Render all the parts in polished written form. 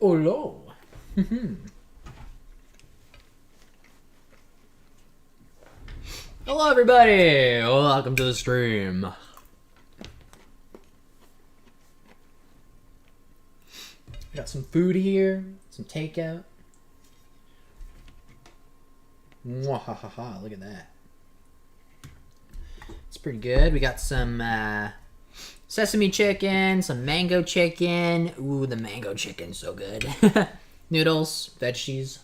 Hello. Hello, everybody. Welcome to the stream. We got some food here, some takeout. Mwahaha, look at that. It's pretty good. We got some sesame chicken, some mango chicken. Ooh, the mango chicken's so good. Noodles, veggies.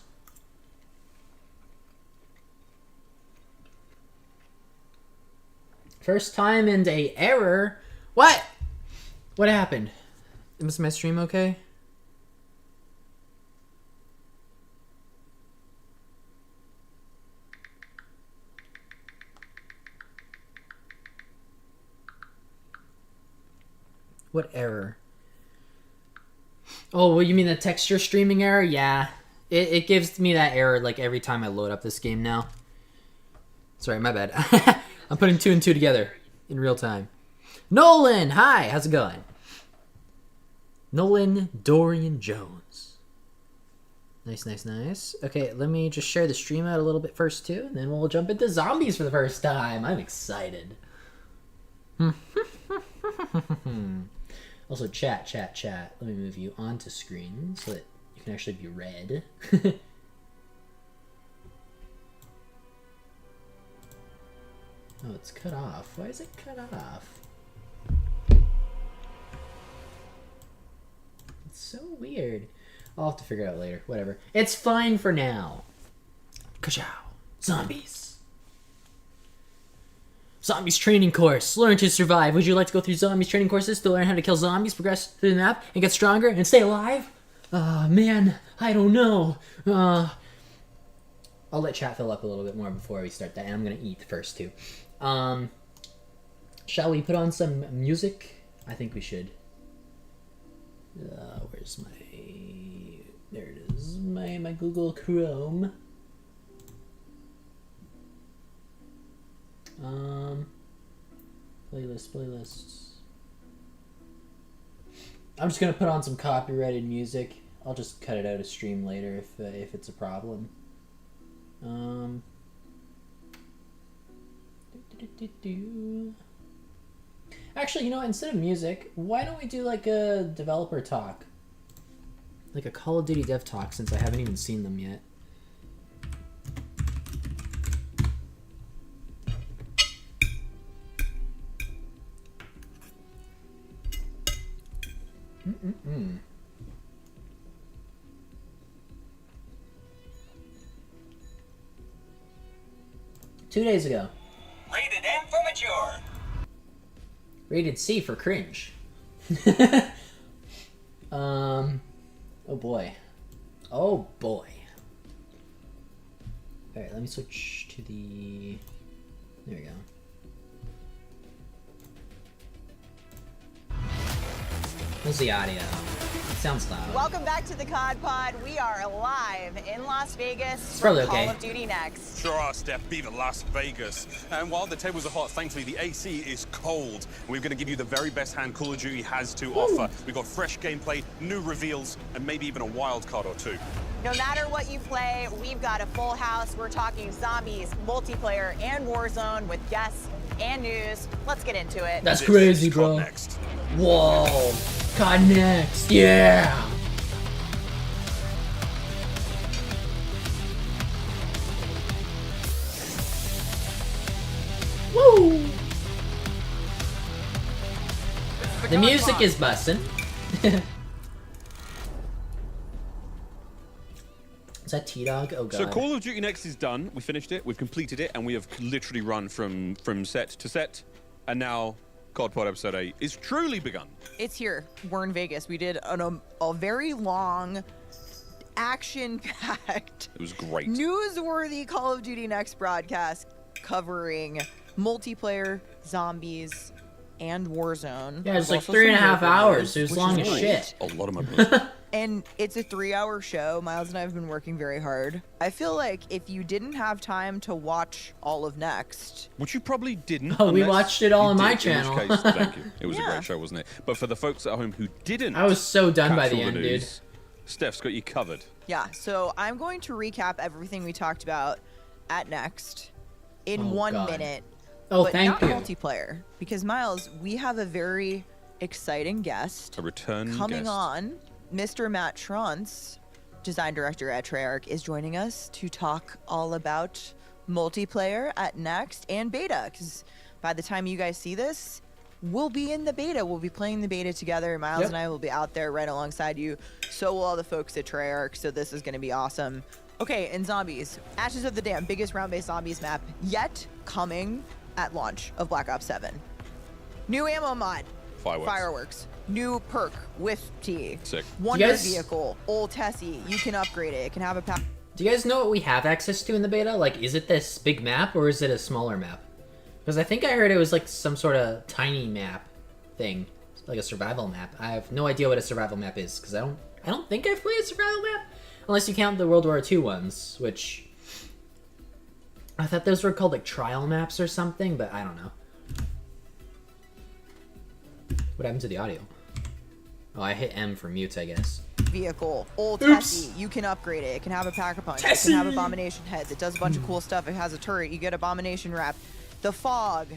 First time and a error. What? What happened? Was my stream okay? What error? Oh, well, you mean the texture streaming error? Yeah. It gives me that error like every time I load up this game now. Sorry, my bad. I'm putting 2 and 2 together in real time. Nolan! Hi! How's it going? Nolan Dorian Jones. Nice, nice, nice. Okay, let me just share the stream out a little bit first, too, and then we'll jump into zombies for the first time. I'm excited. Also, chat. Let me move you onto screen so that you can actually be read. Oh, it's cut off. Why is it cut off? It's so weird. I'll have to figure it out later. Whatever. It's fine for now. Ka-chow. Zombies. Zombies training course. Learn to survive. Would you like to go through zombies training courses to learn how to kill zombies, progress through the map, and get stronger and stay alive? Man, I don't know. I'll let chat fill up a little bit more before we start that, and I'm gonna eat first too. Shall we put on some music? I think we should. Where's my... There it is. My Google Chrome. Playlists. I'm just gonna put on some copyrighted music. I'll just cut it out of stream later if it's a problem. Actually, you know what? Instead of music, why don't we do like a developer talk? Like a Call of Duty dev talk, since I haven't even seen them yet. Mm-mm-mm. 2 days ago. Rated M for mature. Rated C for cringe. Oh boy. Oh boy. Alright, let me switch to the... There we go. What's the audio? It sounds loud. Welcome back to the COD Pod. We are live in Las Vegas It's for probably okay. Call of Duty Next. Sure are, Steph. Be the Las Vegas. And while the tables are hot, thankfully the AC is cold. We're going to give you the very best hand Call of Duty has to offer. We've got fresh gameplay, new reveals, and maybe even a wild card or two. No matter what you play, we've got a full house. We're talking zombies, multiplayer, and Warzone with guests and news. Let's get into it. That's This crazy, is COD bro. Next. Whoa. COD Next. Yeah. Woo. The music is bussin'. Is that T-Dog? Oh god. So Call of Duty Next is done. We finished it. We've completed it, and we have literally run from set to set. And now COD Pod Episode 8 is truly begun. It's here. We're in Vegas. We did a very long, action-packed, It was great. newsworthy Call of Duty Next broadcast covering multiplayer, zombies, and Warzone. Yeah, it's like Also 3.5 some hours. It was which long is as great. shit. A lot of my And it's a 3-hour show. Miles and I have been working very hard. I feel like if you didn't have time to watch all of Next, Which you probably didn't. Oh, we unless watched it all you on my did, in which channel. case, thank you. It was a Yeah. great show, wasn't it? But for the folks at home who didn't, I was so done by catch the all end, dude. news, Steph's got you covered. Yeah, so I'm going to recap everything we talked about at Next in Oh, 1 God. minute. Oh, but thank not you. multiplayer. Because, Miles, we have a very exciting guest A return coming guest. on. Mr. Matt Trance, design director at Treyarch, is joining us to talk all about multiplayer at Next and beta. Because by the time you guys see this, we'll be in the beta. We'll be playing the beta together. Miles Yep. and I will be out there right alongside you. So will all the folks at Treyarch. So this is going to be awesome. Okay, in zombies, Ashes of the Dam, biggest round-based zombies map yet, coming at launch of Black Ops 7. New ammo mod. Fireworks. New perk with T. Sick. Wonder guys- vehicle. Old Tessie. You can upgrade it. It can have a pack. Do you guys know what we have access to in the beta? Like, is it this big map or is it a smaller map? Because I think I heard it was like some sort of tiny map thing, like a survival map. I have no idea what a survival map is because I don't think I've played a survival map unless you count the World War II ones, which I thought those were called like trial maps or something, but I don't know. What happened to the audio? Oh, I hit M for mute, I guess. Vehicle. Old Oops. Tessie. You can upgrade it. It can have a pack a punch. It Tessie. can have abomination heads. It does a bunch of cool stuff. It has a turret. You get abomination wrap. The fog.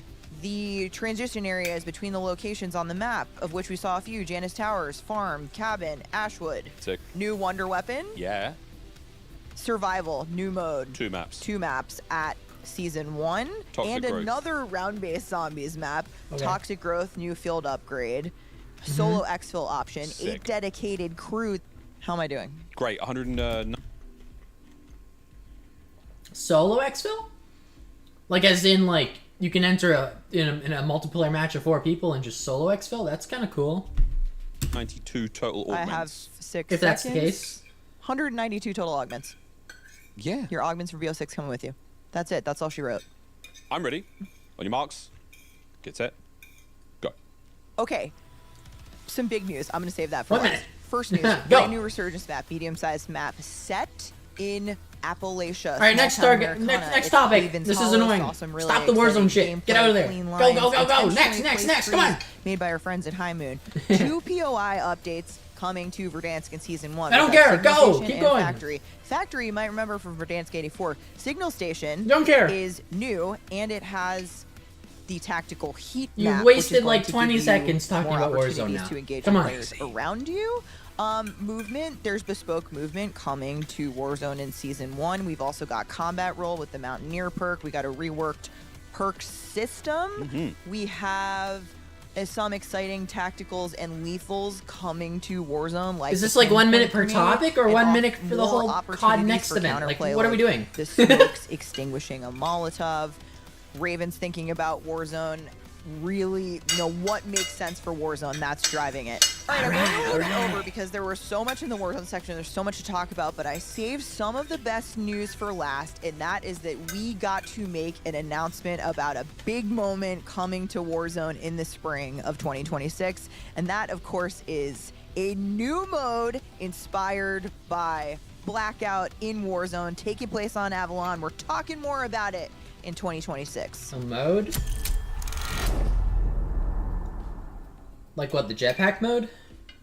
The transition areas between the locations on the map, of which we saw a few. Janus Towers, Farm, Cabin, Ashwood. Sick. New Wonder Weapon. Yeah. Survival. New mode. 2 maps. 2 maps at Season 1. Toxic and Growth. another round-based zombies map. Okay. Toxic Growth, new field upgrade. Solo exfil option. Sick. 8 dedicated crew. How am I doing? Great. 100. Solo exfil? Like as in like you can enter in a multiplayer match of 4 people and just solo exfil? That's kind of cool. 92 total augments. I have 6 If that's the seconds. case. 192 total augments. Yeah. Your augments for VO6 coming with you. That's it. That's all she wrote. I'm ready. On your marks. Get set. Go. Okay. Some big news. I'm going to save that for 1 last. minute. First news. Go. Brand new resurgence map. Medium-sized map set in Appalachia. All right, next small town target. Americana. Next It's topic. Haven's This is Hollow. annoying. Saw some really Stop the exciting Warzone shit. Get gameplay, out of there. clean Go, lines, go, go, go. intentionally Next, placed come on. trees Made by our friends at High Moon. 2 POI updates coming to Verdansk in Season 1. I don't We've got care. Signal Go. Station Keep and going. Factory. Factory, you might remember from Verdansk 84. Signal Station Don't care. is new, and it has the tactical heat You map, which is wasted, going like, to 20 give you seconds talking more about Warzone opportunities now. to engage Come with on. players around you. Movement, there's bespoke movement coming to Warzone in Season 1. We've also got combat role with the Mountaineer perk. We got a reworked perk system. We have some exciting tacticals and lethals coming to Warzone. Like Is this the like 1 minute pinpoint per grenade, topic or and 1 minute for the more whole COD opportunities Next for event? Like, counterplay, what are we doing? The smokes extinguishing a Molotov. Ravens thinking about Warzone. Really, what makes sense for Warzone. That's driving it. All right, I'm going a little bit over because there was so much in the Warzone section. There's so much to talk about, but I saved some of the best news for last, and that is that we got to make an announcement about a big moment coming to Warzone in the spring of 2026, and that, of course, is a new mode inspired by Blackout in Warzone, taking place on Avalon. We're talking more about it in 2026. A mode? Like what, the jetpack mode?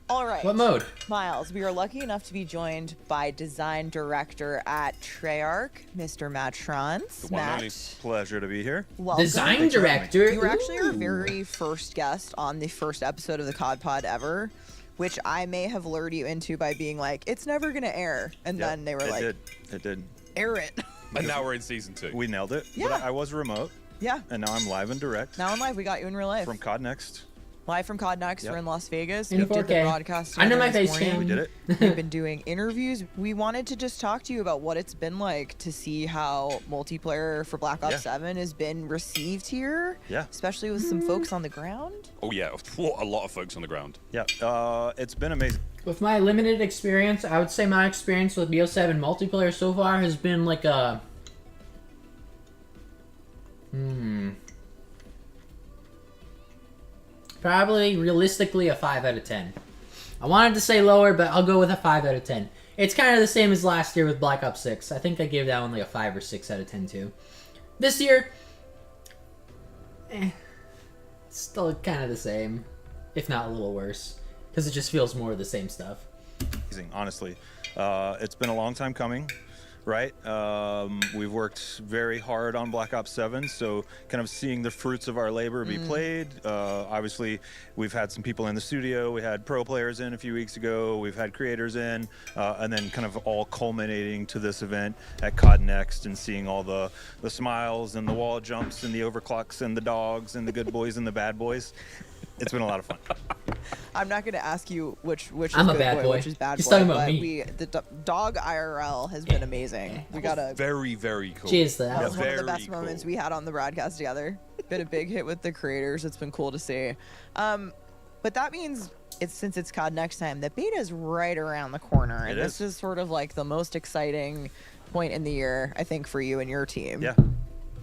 All right. What mode? Miles, we are lucky enough to be joined by design director at Treyarch, Mr. Matt Trance. The one and only. Matt, Pleasure to be here. welcome. Design director? You were actually our Ooh. very first guest on the first episode of the COD Pod ever, which I may have lured you into by being like, it's never going to air. And Yep, then they were it like, did. It did. air it. And now we're in season 2. We nailed it. Yeah. But I was remote, Yeah. and now I'm live and direct Now in live, we got you in real life. from COD Next. Live from COD Next. Yep. We're in Las Vegas. In We did the 4K. broadcast I know my together this face morning. cam. We did it. We've been doing interviews. We wanted to just talk to you about what it's been like to see how multiplayer for Black Ops Yeah. 7 has been received here. Yeah. Especially with some folks on the ground. Oh, yeah. What a lot of folks on the ground. Yeah. It's been amazing. With my limited experience, I would say my experience with BO7 multiplayer so far has been like a... Probably, realistically, a 5 out of 10. I wanted to say lower, but I'll go with a 5 out of 10. It's kind of the same as last year with Black Ops 6. I think I gave that one like a 5 or 6 out of 10 too. This year, still kind of the same, if not a little worse, because it just feels more of the same stuff. honestly. It's been a long time coming, right? We've worked very hard on Black Ops 7, so kind of seeing the fruits of our labor be played. Obviously, we've had some people in the studio. We had pro players in a few weeks ago. We've had creators in, and then kind of all culminating to this event at CoD Next and seeing all the smiles and the wall jumps and the overclocks and the dogs and the good boys and the bad boys. It's been a lot of fun. I'm not going to ask you which is I'm a good bad boy. which is bad He's boy. talking about but me. The dog IRL has been amazing. We got a Very, very cool. Cheers to that that. was one of the very best moments cool. we had on the broadcast together. Been a big hit with the creators. It's been cool to see. But that means since it's COD next time, the beta is right around the corner, and this is sort of like the most exciting point in the year, I think, for you and your team.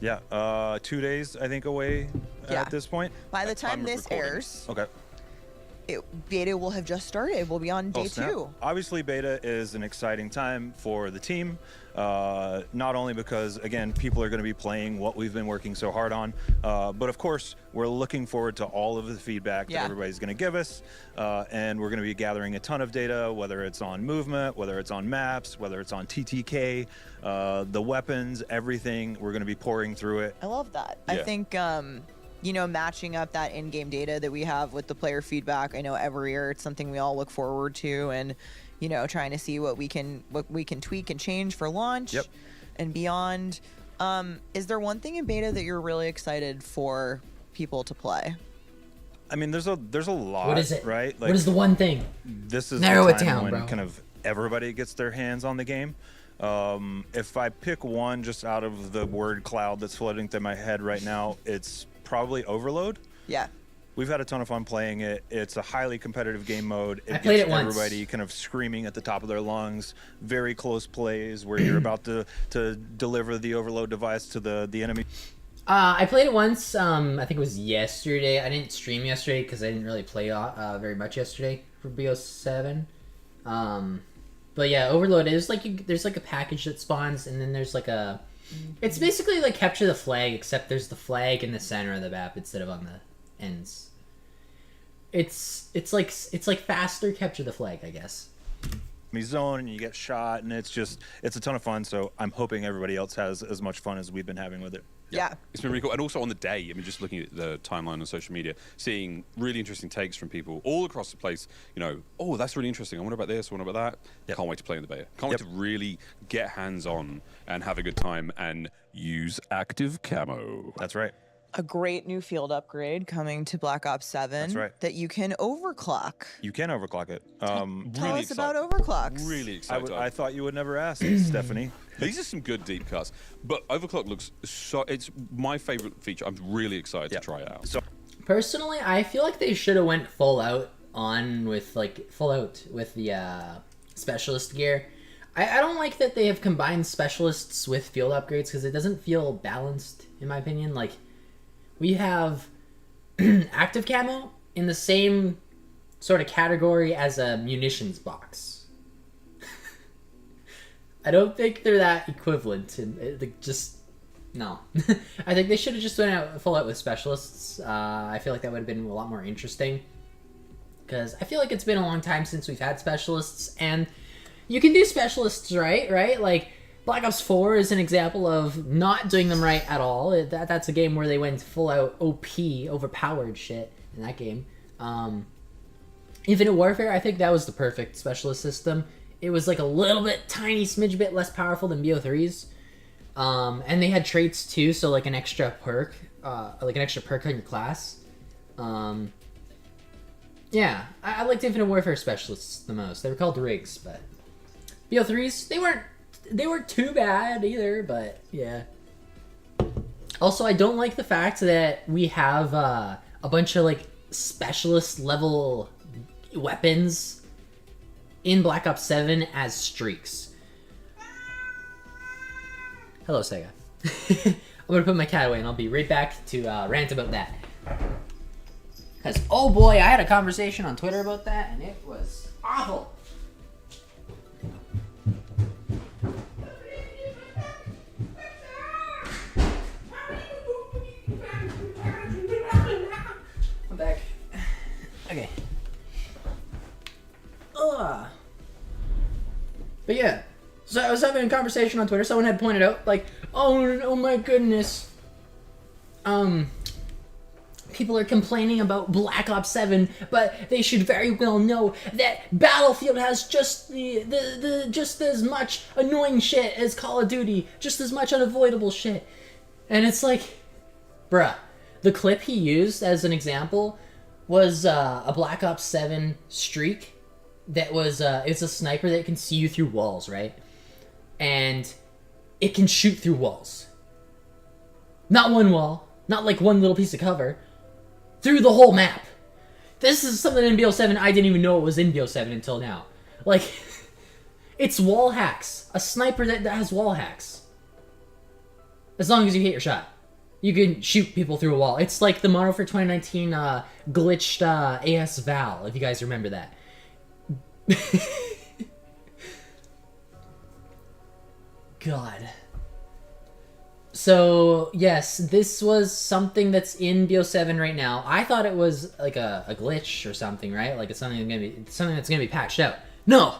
Yeah. 2 days, I think, away Yeah. at this point. By the time of this recording. airs, Okay. beta will have just started. We'll be on day Snap. 2. Obviously, beta is an exciting time for the team. Not only because, again, people are going to be playing what we've been working so hard on, but of course, we're looking forward to all of the feedback that everybody's going to give us. And we're going to be gathering a ton of data, whether it's on movement, whether it's on maps, whether it's on TTK, the weapons, everything. We're going to be pouring through it. I love that. I Yeah. think, matching up that in-game data that we have with the player feedback. I know every year it's something we all look forward to, and trying to see what we can tweak and change for launch and beyond. Is there one thing in beta that you're really excited for people to play? I mean, there's a lot. What is it? Right? What is the one thing? This is Narrow the it time down, when bro. kind of everybody gets their hands on the game. If I pick one just out of the word cloud that's floating through my head right now, it's probably Overload. Yeah. We've had a ton of fun playing it. It's a highly competitive game mode. I played gets it once. everybody kind of screaming at the top of their lungs. Very close plays where you're about to deliver the overload device to the enemy. I played it once. I think it was yesterday. I didn't stream yesterday because I didn't really play very much yesterday for BO7. But yeah, Overload is like there's like a package that spawns, and then there's like a. It's basically like capture the flag, except there's the flag in the center of the map instead of on the ends. It's like faster capture the flag, I guess. Zone and you get shot, and it's a ton of fun. So I'm hoping everybody else has as much fun as we've been having with it. Yeah. It's been really cool. And also on the day, I mean, just looking at the timeline on social media, seeing really interesting takes from people all across the place, oh, that's really interesting. I wonder about this, I wonder about that. Yep. Can't wait to play in the beta. Can't wait to really get hands-on and have a good time and use active camo. That's right. A great new field upgrade coming to Black Ops 7. That's right. That you can overclock. You can overclock it. Tell Really us about excited. overclocks. Really excited. I thought you would never ask, Stephanie. These are some good deep cuts, but overclock looks so. It's my favorite feature. I'm really excited to try it out. So Personally, I feel like they should have went full out with the specialist gear. I don't like that they have combined specialists with field upgrades because it doesn't feel balanced, in my opinion. Like, we have active camo in the same sort of category as a munitions box. I don't think they're that equivalent. No. I think they should have just went out full out with specialists. I feel like that would have been a lot more interesting. Because I feel like it's been a long time since we've had specialists, and you can do specialists right? Like, Black Ops 4 is an example of not doing them right at all. That's a game where they went full out OP, overpowered shit in that game. Infinite Warfare, I think that was the perfect specialist system. It was like a little bit, tiny smidge bit less powerful than BO3's. And they had traits too, so like an extra perk on your class. Yeah, I liked Infinite Warfare specialists the most. They were called rigs, but BO3's, they weren't too bad either, but yeah. Also, I don't like the fact that we have a bunch of like specialist level weapons in Black Ops 7 as streaks. Hello, Sega. I'm gonna put my cat away and I'll be right back to rant about that. Because, oh boy, I had a conversation on Twitter about that and it was awful. I'm back. Okay. But yeah, so I was having a conversation on Twitter. Someone had pointed out, like, oh my goodness, people are complaining about Black Ops 7, but they should very well know that Battlefield has just just as much annoying shit as Call of Duty, just as much unavoidable shit. And it's like, bruh, the clip he used as an example was a Black Ops 7 streak that was, it's a sniper that can see you through walls, right? And it can shoot through walls. Not one wall, not like one little piece of cover, through the whole map. This is something in BO7 I didn't even know it was in BO7 until now. Like, it's wall hacks. A sniper that has wall hacks. As long as you hit your shot. You can shoot people through a wall. It's like the Modern Warfare 2019 glitched AS Val, if you guys remember that. God. So, yes, this was something that's in BO7 right now. I thought it was like a glitch or something, right? Like it's something that's gonna be patched out. No!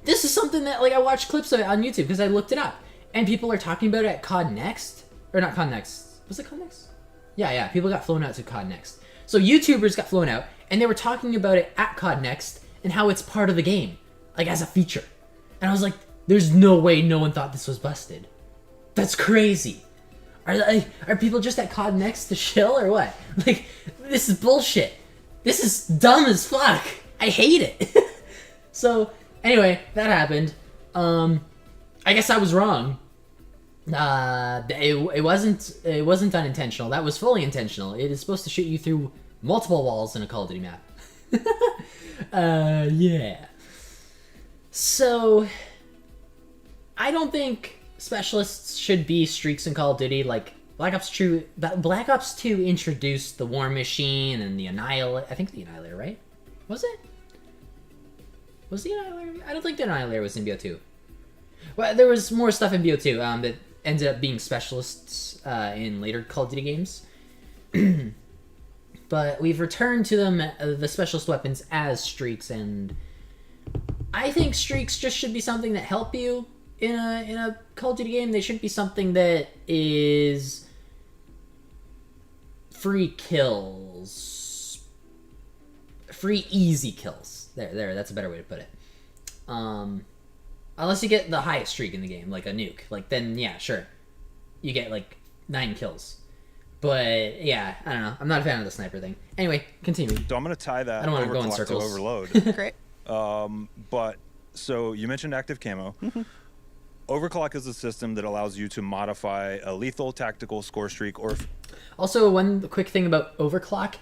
This is something that, like, I watched clips of it on YouTube because I looked it up. And people are talking about it at CoD Next. Or not CoD Next. Was it CoD Next? Yeah, people got flown out to CoD Next. So YouTubers got flown out, and they were talking about it at CoD Next and how it's part of the game. Like, as a feature. And I was like, there's no way no one thought this was busted. That's crazy. Are people just at CoD Next to chill or what? Like, this is bullshit. This is dumb as fuck. I hate it. So, anyway, that happened. I guess I was wrong. It wasn't unintentional. That was fully intentional. It is supposed to shoot you through multiple walls in a Call of Duty map. Yeah. So, I don't think specialists should be streaks in Call of Duty. Like, Black Ops 2 introduced the War Machine and the Annihilator. I think the Annihilator, right? Was it? Was the Annihilator? I don't think the Annihilator was in BO2. Well, there was more stuff in BO2 that ended up being specialists in later Call of Duty games. But we've returned to them, the specialist weapons, as streaks, and I think streaks just should be something that help you in a Call of Duty game. They shouldn't be something that is free kills. Free easy kills. There, that's a better way to put it. Unless you get the highest streak in the game, like a nuke. Like, then, yeah, sure. You get, like, 9 kills. But, yeah, I don't know. I'm not a fan of the sniper thing. Anyway, continue. So I'm going to tie that I don't want to go in overclock to circles. overload. Great. But, so you mentioned active camo. Overclock is a system that allows you to modify a lethal, tactical, score streak, or... Also, one quick thing about overclock.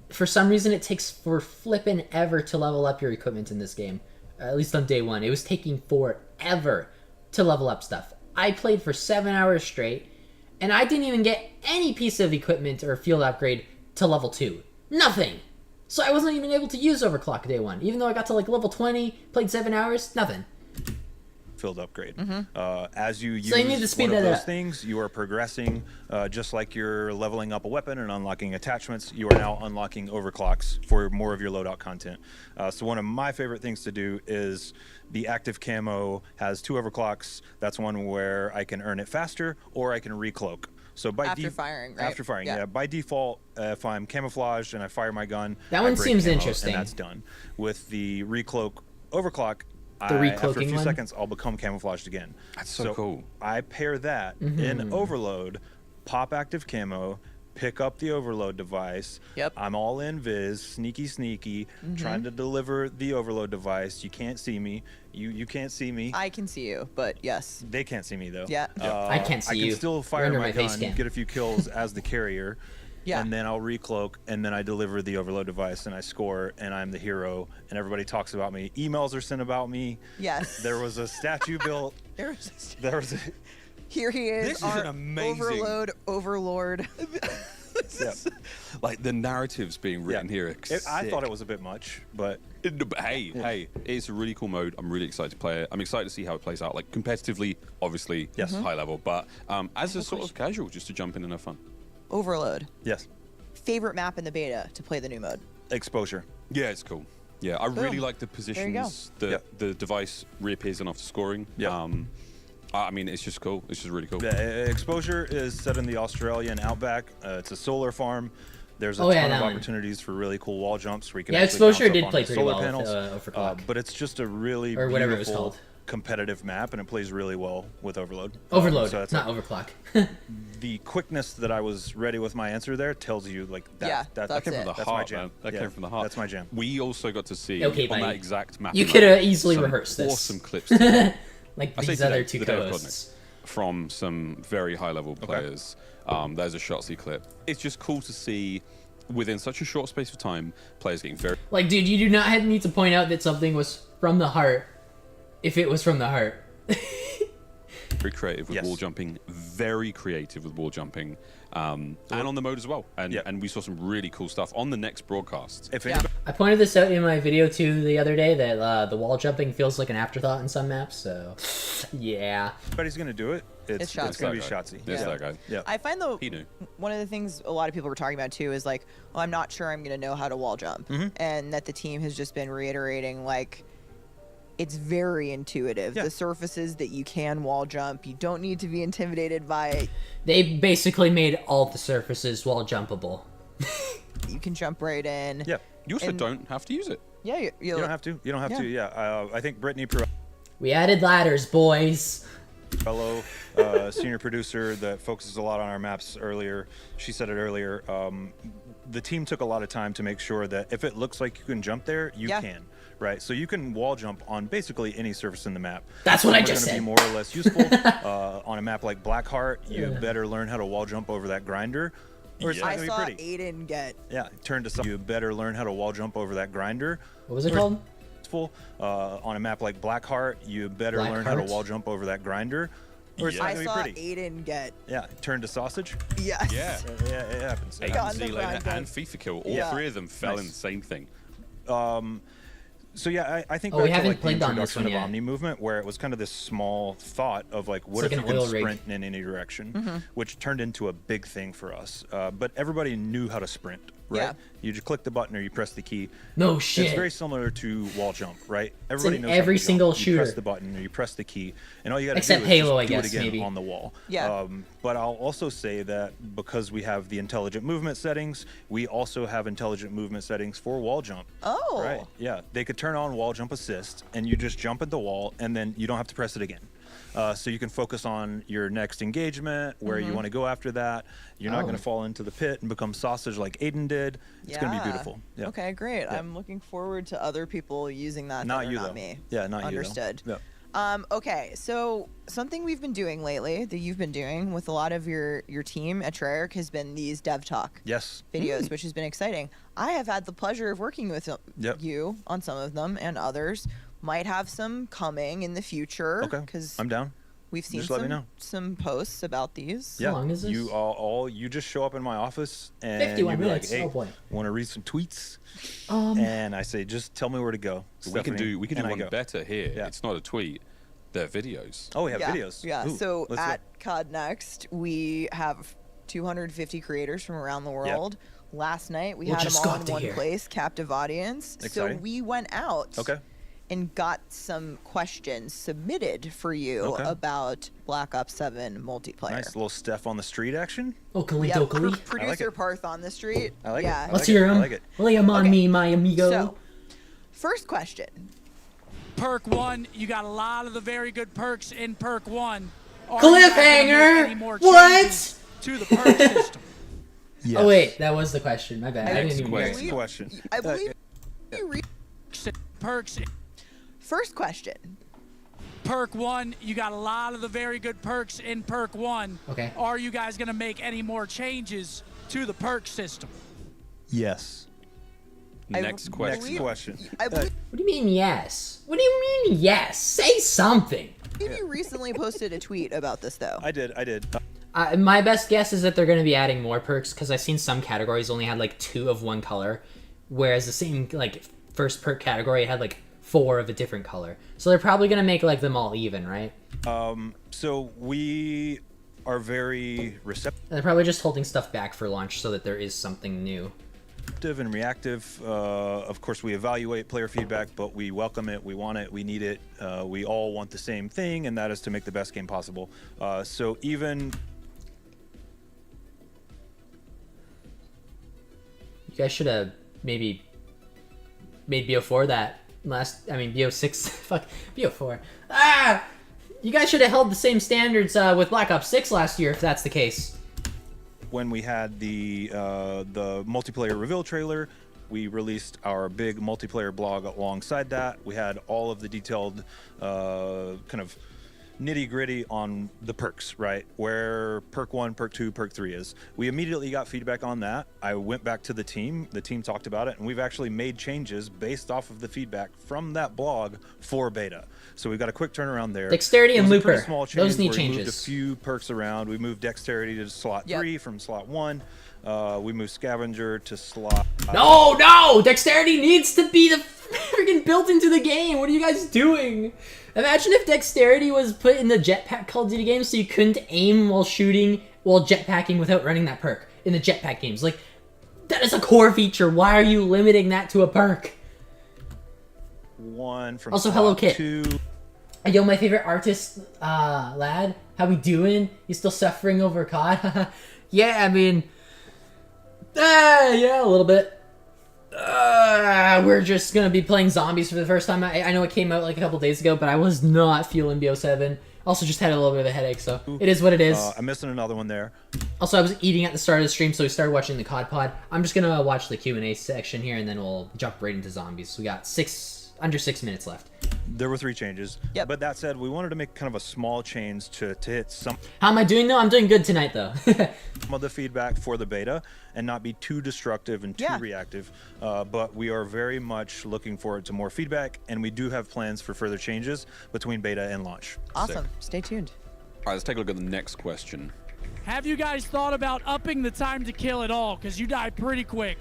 For some reason, it takes for flippin' ever to level up your equipment in this game. At least on day one. It was taking forever to level up stuff. I played for 7 hours straight, and I didn't even get any piece of equipment or field upgrade to level 2. Nothing! So I wasn't even able to use overclock day 1. Even though I got to like level 20, played 7 hours, nothing. Field upgrade. As you use So you need to speed one of that those up. things, you are progressing, just like you're leveling up a weapon and unlocking attachments. You are now unlocking overclocks for more of your loadout content. So one of my favorite things to do is the active camo has 2 overclocks. That's one where I can earn it faster, or I can recloak. So by After firing, right? After firing, yeah. By default, if I'm camouflaged and I fire my gun, That I one break seems camo, interesting. and that's done. With the recloak overclock, The after a recloaking few one? seconds, I'll become camouflaged again. That's so cool. I pair that Mm-hmm. in overload, pop active camo, pick up the overload device. Yep. I'm all in Viz, sneaky, trying to deliver the overload device. You can't see me. You can't see me. I can see you, but yes. They can't see me though. Yeah. I can't see I you. can still You're fire under my my face gun, cam. get a few kills as the carrier. Yeah. And then I'll recloak, and then I deliver the overload device, and I score, and I'm the hero, and everybody talks about me. Emails are sent about me. Yes. There was a statue built. There was There was a, Here he is, This is our an amazing- overlord. yeah. Like the narratives being written here. Are I thought sick. it was a bit much, but But hey, it's a really cool mode. I'm really excited to play it. I'm excited to see how it plays out. Like competitively, obviously, Yes. high level, but as a sort of casual, just to jump in and have fun. Overload. yes, Favorite map in the beta to play the new mode? exposure. Yeah, it's cool. Yeah, I really Boom. like the There you positions go. that Yep. the device reappears in after scoring. Yep. I mean, it's just cool. It's just really cool. Yeah, exposure is set in the Australian outback. It's a solar farm. There's a Oh, yeah, ton that of one. opportunities for really cool wall jumps where you can Yeah, actually exposure bounce up did onto play the pretty solar well panels. with Overclock. But it's just a really Or whatever it was beautiful called. competitive map, and it plays really well with Overload. Overload, So that's not Overclock. the quickness that I was ready with my answer there tells you like that. Yeah, that's that's Came from it. the That's heart, my jam. man. That Yeah, came from the heart. that's my jam. We also got to see Okay, on buddy. that exact map. You could have easily some rehearsed this. Awesome clips. today. Like I say these today, other two the day of co-hosts. from some very high-level players. There's a Shotzi clip. It's just cool to see within such a short space of time players getting very Like, dude, you do not need to point out that something was from the heart if it was from the heart. very creative with Yes. wall jumping, very creative with wall jumping, and on the mode as well. And Yeah. and we saw some really cool stuff on the next broadcast. If Yeah. anybody I pointed this out in my video too the other day that the wall jumping feels like an afterthought in some maps. So, yeah. anybody's gonna do it, It's it's gonna be that guy. Shotzi. It's Yeah. that guy. Yeah. I find though He knew. one of the things a lot of people were talking about too is like, well, I'm not sure I'm gonna know how to wall jump, and that the team has just been reiterating like, it's very intuitive. Yeah. The surfaces that you can wall jump, you don't need to be intimidated by it. They basically made all the surfaces wall jumpable. You can jump right in. Yeah. You also And- don't have to use it. Yeah, You don't have to. You don't have Yeah. to. Yeah. I think Brittany We added ladders, boys. fellow senior producer that focuses a lot on our maps earlier, she said it earlier, the team took a lot of time to make sure that if it looks like you can jump there, you Yeah. can, right? So you can wall jump on basically any surface in the map. That's what I Some are just gonna said. be more or less useful. On a map like Blackheart, you better learn how to wall jump over that grinder, or it's Yeah. not I gonna saw be pretty. Aiden get. Yeah, turn to some. You better learn how to wall jump over that grinder. What was it called? Useful. On a map like Blackheart, you better learn how to Blackheart? wall jump over that grinder, or it's Yeah. not I gonna saw be pretty. Aiden get. Yeah, turn to sausage. Yes. Yeah. Yeah, it happens. It Aiden, got in the Z-Lane, grind and game. FIFA Kill, all Yeah. three of them fell Nice. in the same thing. So yeah, I think Oh, we back to haven't like the played on this introduction one of yet. Omni movement, where it was kind of this small thought of like, what like if an you can oil rig. sprint in any direction, which turned into a big thing for us. But everybody knew how to sprint, right? Yeah. You just click the button or you press the key. No shit. It's very similar to wall jump, right? Everybody in knows how to every jump. single You shooter. press the button or you press the key, and all you got to do Except is Halo, just I do guess, it again maybe. on the wall. Yeah. But I'll also say that because we have the intelligent movement settings, we also have intelligent movement settings for wall jump. Oh. Right. Yeah. They could turn on wall jump assist, and you just jump at the wall, and then you don't have to press it again. So you can focus on your next engagement, where you want to go after that. You're not Oh. going to fall into the pit and become sausage like Aiden did. It's going to be beautiful. Yeah. Okay, great. I'm looking forward to other people using that. Not that are you, not though. me. Yeah, not you, though. Understood. Yeah. Okay, so something we've been doing lately that you've been doing with a lot of your team at Treyarch has been these dev talk Yes. videos, which has been exciting. I have had the pleasure of working with Yep. you on some of them, and others might have some coming in the future. Okay. Because I'm down. we've seen Just let me know. some posts about these. Yeah. long is this? You all you just show up in my office and 51 you be minutes. like, "Hey, Oh, boy. want to read some tweets?" Um, And I say, "Just tell me where to go." We can Stephanie," do and I one go. better here. Yeah. It's not a tweet. They're videos. Oh, we have yeah, videos. Yeah. Ooh, So let's at look. COD Next, we have 250 creators from around the world. Last night, we We'll had them just all got in to one here. place, captive audience. So Exciting. we went out Okay. and got some questions submitted for you Okay. about Black Ops 7 multiplayer. Nice little Steph on the street action. Oakley Yeah, dokley. producer it. Parth on the street. I like yeah. it. I Let's like hear it. I him. like it. Lay him on Okay. me, my amigo. So, first question. Perk 1, you got a lot of the very good perks in Perk 1. Are Cliffhanger? you guys gonna make any more What? changes to the perk system? Yes. Oh wait, that was the question. My bad. I didn't even hear Next it. question. I believe you read. Perks, First question. Perk 1, you got a lot of the very good perks in Perk 1. Okay. Are you guys going to make any more changes to the perk system? Yes. Next question. Next question. I believe What do you mean yes? What do you mean yes? Say something. you recently posted a tweet about this, though. I did. My best guess is that they're going to be adding more perks because I've seen some categories only had like 2 of one color, whereas the same like first perk category had like 4 of a different color. So they're probably going to make like them all even, right? So we are very receptive. And they're probably just holding stuff back for launch so that there is something new. disruptive and reactive. Of course, we evaluate player feedback, but we welcome it, we want it, we need it. We all want the same thing, and that is to make the best game possible. So even... You guys should have maybe made BO4 that BO6, fuck, BO4. You guys should have held the same standards with Black Ops 6 last year, if that's the case. When we had the multiplayer reveal trailer, we released our big multiplayer blog alongside that. We had all of the detailed kind of nitty-gritty on the perks, right? Where perk 1, perk 2, perk 3 is. We immediately got feedback on that. I went back to the team talked about it, and we've actually made changes based off of the feedback from that blog for beta. So we've got a quick turnaround there. Dexterity and Looper. Small Those need where we moved a changes. few perks around. We moved Dexterity to slot 3 from slot 1. We moved Scavenger to slot... No! Dexterity needs to be the freaking built into the game. What are you guys doing? Imagine if Dexterity was put in the jetpack Call of Duty games so you couldn't aim while shooting, while jetpacking without running that perk in the jetpack games. Like, that is a core feature. Why are you limiting that to a perk? 1 from Also, slot Hello Kit. 2. Yo, my favorite artist, lad. How we doing? You still suffering over COD? Yeah, I mean... yeah, a little bit. We're just gonna be playing zombies for the first time. I know it came out like a couple days ago, but I was not feeling BO7. Also, just had a little bit of a headache, so it is what it is. I'm missing another one there. Also, I was eating at the start of the stream, so we started watching the COD pod. I'm just gonna watch the Q&A section here, and then we'll jump right into zombies. We got under 6 minutes left. There were 3 changes. Yep. But that said, we wanted to make kind of a small change to hit some How am I doing, though? I'm doing good tonight, though. of the feedback for the beta and not be too destructive and too Yeah. reactive. But we are very much looking forward to more feedback, and we do have plans for further changes between beta and launch. Awesome. Stay tuned. All right, let's take a look at the next question. Have you guys thought about upping the time to kill at all? Because you die pretty quick.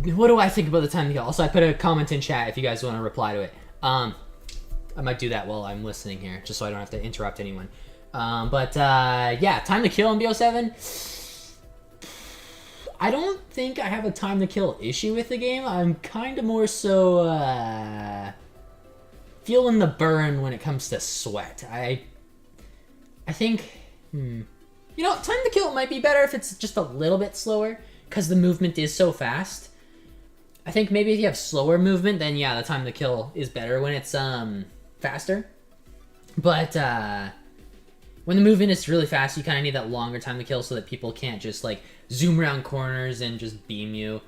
What do I think about the time to kill? Also, I put a comment in chat if you guys want to reply to it. I might do that while I'm listening here, just so I don't have to interrupt anyone. Yeah, time to kill in BO7. I don't think I have a time to kill issue with the game. I'm kind of more so feeling the burn when it comes to sweat. I think, you know, time to kill might be better if it's just a little bit slower, because the movement is so fast. I think maybe if you have slower movement, then yeah, the time to kill is better when it's faster. But when the movement is really fast, you kind of need that longer time to kill so that people can't just like zoom around corners and just beam you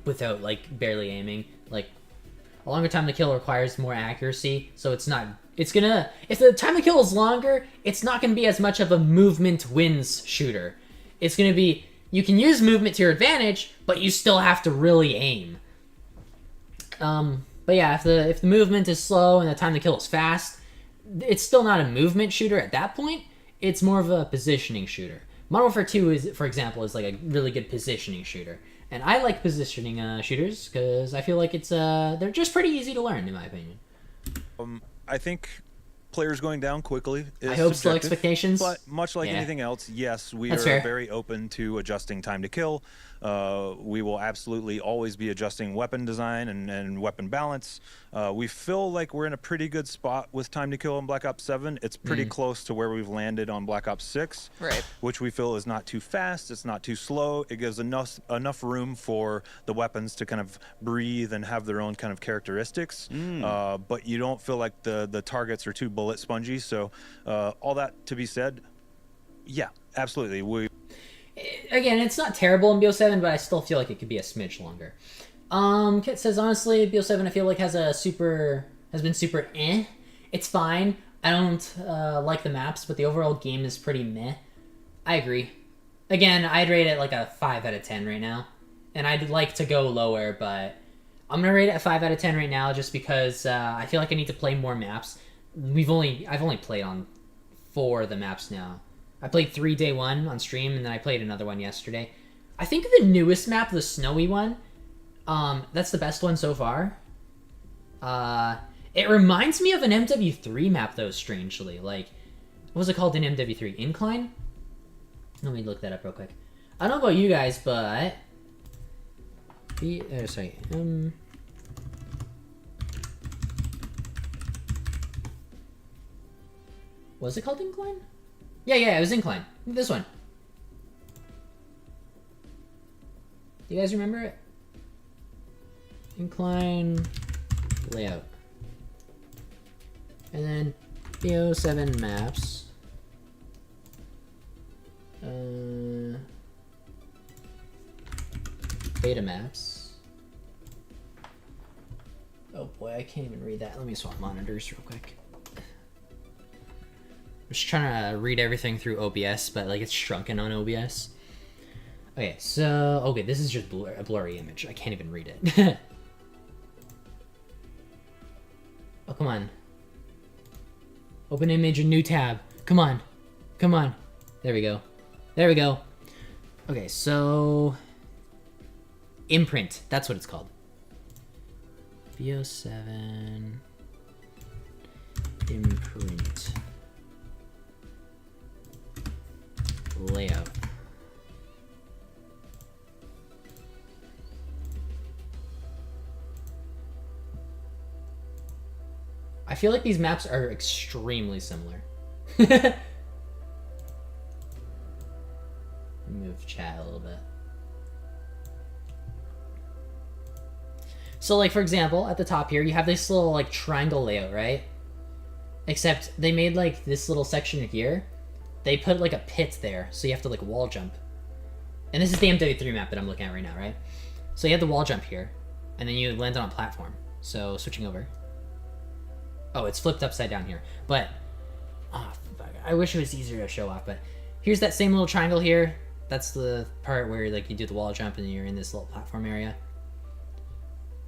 without like barely aiming. Like a longer time to kill requires more accuracy, so it's not. It's gonna, if the time to kill is longer, it's not gonna be as much of a movement wins shooter. It's gonna be, you can use movement to your advantage, but you still have to really aim. But yeah, if the movement is slow and the time to kill is fast, it's still not a movement shooter at that point. It's more of a positioning shooter. Modern Warfare 2 is, for example, is like a really good positioning shooter. And I like positioning shooters because I feel like it's they're just pretty easy to learn, in my opinion. I think players going down quickly is I hope slow subjective, expectations. But much like Yeah. anything else, yes, we That's are fair. very open to adjusting time to kill. We will absolutely always be adjusting weapon design and weapon balance. We feel like we're in a pretty good spot with time to kill in Black Ops 7. It's pretty close to where we've landed on Black Ops 6, Right. which we feel is not too fast, it's not too slow. It gives enough room for the weapons to kind of breathe and have their own kind of characteristics. But you don't feel like the targets are too bullet spongy. So all that to be said, yeah, absolutely. Again, it's not terrible in BO7, but I still feel like it could be a smidge longer. Kit says, honestly, BO7 I feel like has been super eh. It's fine. I don't like the maps, but the overall game is pretty meh. I agree. Again, I'd rate it like a 5 out of 10 right now. And I'd like to go lower, but I'm going to rate it a 5 out of 10 right now just because I feel like I need to play more maps. I've only played on 4 of the maps now. I played 3 day 1 on stream, and then I played another one yesterday. I think the newest map, the snowy one, that's the best one so far. It reminds me of an MW3 map, though, strangely. Like, what was it called in MW3? Incline? Let me look that up real quick. I don't know about you guys, but sorry. Was it called Incline? Yeah, it was Incline. This one. Do you guys remember it? Incline layout. And then BO7 maps. Beta maps. Oh boy, I can't even read that. Let me swap monitors real quick. I'm just trying to read everything through OBS, but like it's shrunken on OBS. Okay, so okay, this is just a blurry image. I can't even read it. Oh, come on. Open image, a new tab. Come on. Come on. There we go. There we go. Okay, so... Imprint. That's what it's called. VO7... Imprint. Layout. I feel like these maps are extremely similar. Move chat a little bit. So like for example, at the top here, you have this little like triangle layout, right? Except they made like this little section here. They put like a pit there, so you have to like wall jump. And this is the MW3 map that I'm looking at right now, right? So you have the wall jump here, and then you land on a platform. So switching over. Oh, it's flipped upside down here. But, oh, fuck, I wish it was easier to show off, but here's that same little triangle here. That's the part where like you do the wall jump and you're in this little platform area.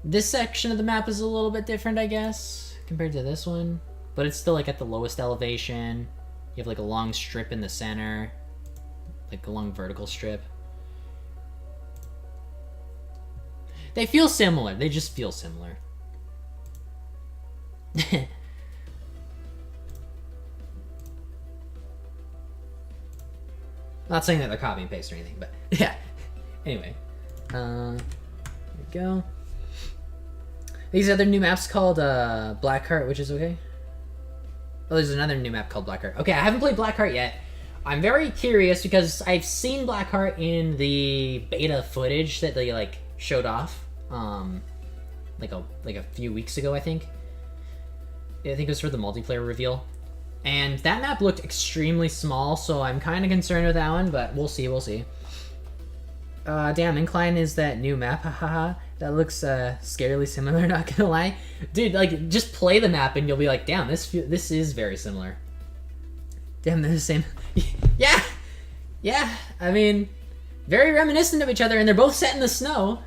This section of the map is a little bit different, I guess, compared to this one. But it's still like at the lowest elevation. You have like a long strip in the center. Like a long vertical strip. They feel similar. They just feel similar. Not saying that they're copy and paste or anything, but yeah. Anyway, there we go. These other new maps called Blackheart, which is okay. Oh, there's another new map called Blackheart. Okay, I haven't played Blackheart yet. I'm very curious because I've seen Blackheart in the beta footage that they like showed off, like a few weeks ago, I think. I think it was for the multiplayer reveal. And that map looked extremely small, so I'm kind of concerned with that one, but we'll see, we'll see. Damn, Incline is that new map, haha. That looks scarily similar, not gonna lie. Dude, like, just play the map and you'll be like, damn, this is very similar. Damn, they're the same. Yeah! Yeah, I mean, very reminiscent of each other, and they're both set in the snow.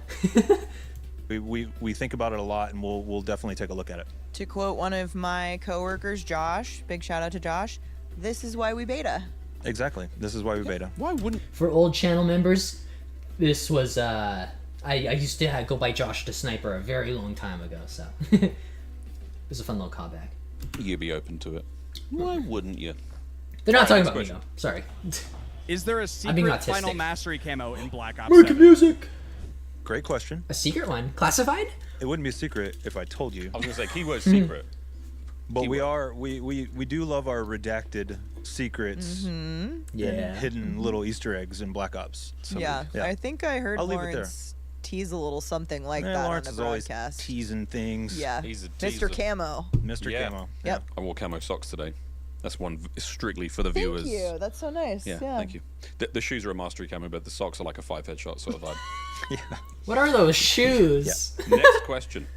We think about it a lot, and we'll definitely take a look at it. To quote one of my coworkers, Josh, big shout out to Josh, this is why we beta. Exactly. This is why we beta. Why wouldn't... For old channel members, this was, I used to go by Josh the Sniper a very long time ago, so. It was a fun little callback. You'd be open to it. Why wouldn't you? They're not talking next about me, question. though. Sorry. Is there a being secret autistic. Final Mastery camo in Black Ops Make 7? music! Great question. A secret one? Classified? It wouldn't be a secret if I told you. I was gonna say keyword secret. But we do love our redacted secrets and hidden little Easter eggs in Black Ops. Yeah, I think I heard I'll leave it there. Lawrence tease a little something like Yeah, that Lawrence on is the always broadcast. teasing things. Yeah, He's a Mr. teaser. Camo. Mr. Yeah. Camo. Yep. I wore camo socks today. That's one strictly for the viewers. Thank you. That's so nice. Yeah, thank you. The shoes are a mastery camo, but the socks are like a 5 headshot sort of vibe. What are those shoes? Next question.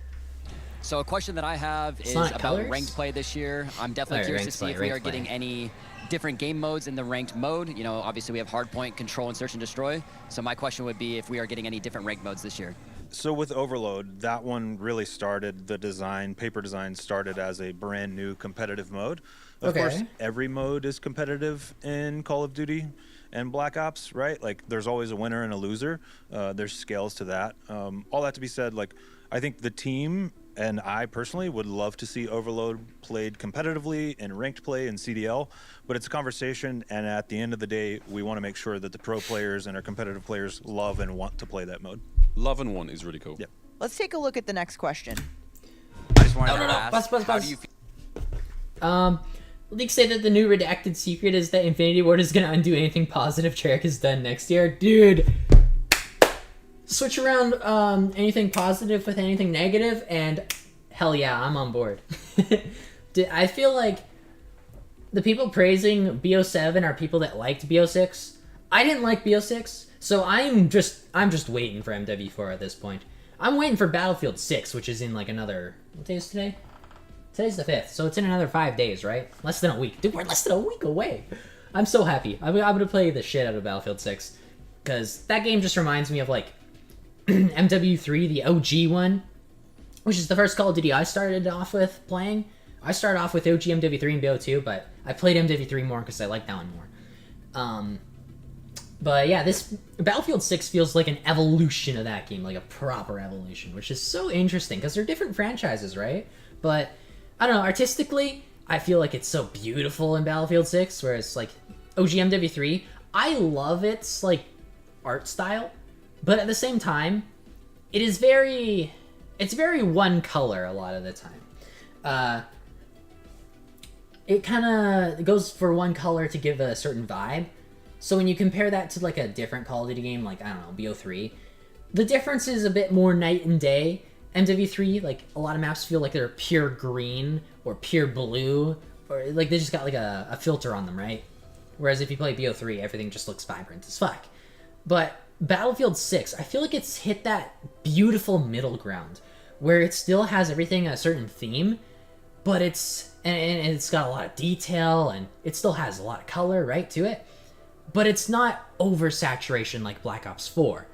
So a question that I have is Sonic about Colors? ranked play this year. I'm definitely Oh, curious to ranked see play, if we are ranked play. getting any different game modes in the ranked mode. You know, obviously we have hardpoint, control, and search and destroy. So my question would be if we are getting any different ranked modes this year. So with Overload, that one really started the design. Paper design started as a brand new competitive mode. Of Okay. course, every mode is competitive in Call of Duty and Black Ops, right? Like, there's always a winner and a loser. There's scales to that. All that to be said, like, I think the team And I personally would love to see Overload played competitively in ranked play and CDL, but it's a conversation, and at the end of the day, we want to make sure that the pro players and our competitive players love and want to play that mode. Love and want is really cool. Yep. Let's take a look at the next question. I just wanted to ask, Buzz. how do you feel? Leaks say that the new redacted secret is that Infinity Ward is gonna undo anything positive Treyarch has done next year. Dude, switch around anything positive with anything negative, and hell yeah, I'm on board. I feel like the people praising BO7 are people that liked BO6. I didn't like BO6, so I'm just waiting for MW4 at this point. I'm waiting for Battlefield 6, which is in like another... What day is today? Today's the 5th, so it's in another 5 days, right? Less than a week. Dude, we're less than a week away. I'm so happy. I'm gonna play the shit out of Battlefield 6. Because that game just reminds me of like MW3, the OG one, which is the first Call of Duty I started off with playing. I started off with OG MW3 and BO2, but I played MW3 more because I like that one more. But yeah, this Battlefield 6 feels like an evolution of that game, like a proper evolution, which is so interesting because they're different franchises, right? But I don't know, artistically, I feel like it's so beautiful in Battlefield 6, whereas like OG MW3, I love its like art style, but at the same time, it's very one color a lot of the time. It kind of goes for one color to give a certain vibe. So when you compare that to like a different Call of Duty game, like, I don't know, BO3, the difference is a bit more night and day. MW3, like, a lot of maps feel like they're pure green or pure blue, or like they just got like a filter on them, right? Whereas if you play BO3, everything just looks vibrant as fuck. But Battlefield 6, I feel like it's hit that beautiful middle ground where it still has everything a certain theme, but it's got a lot of detail and it still has a lot of color, right, to it. But it's not oversaturation like Black Ops 4.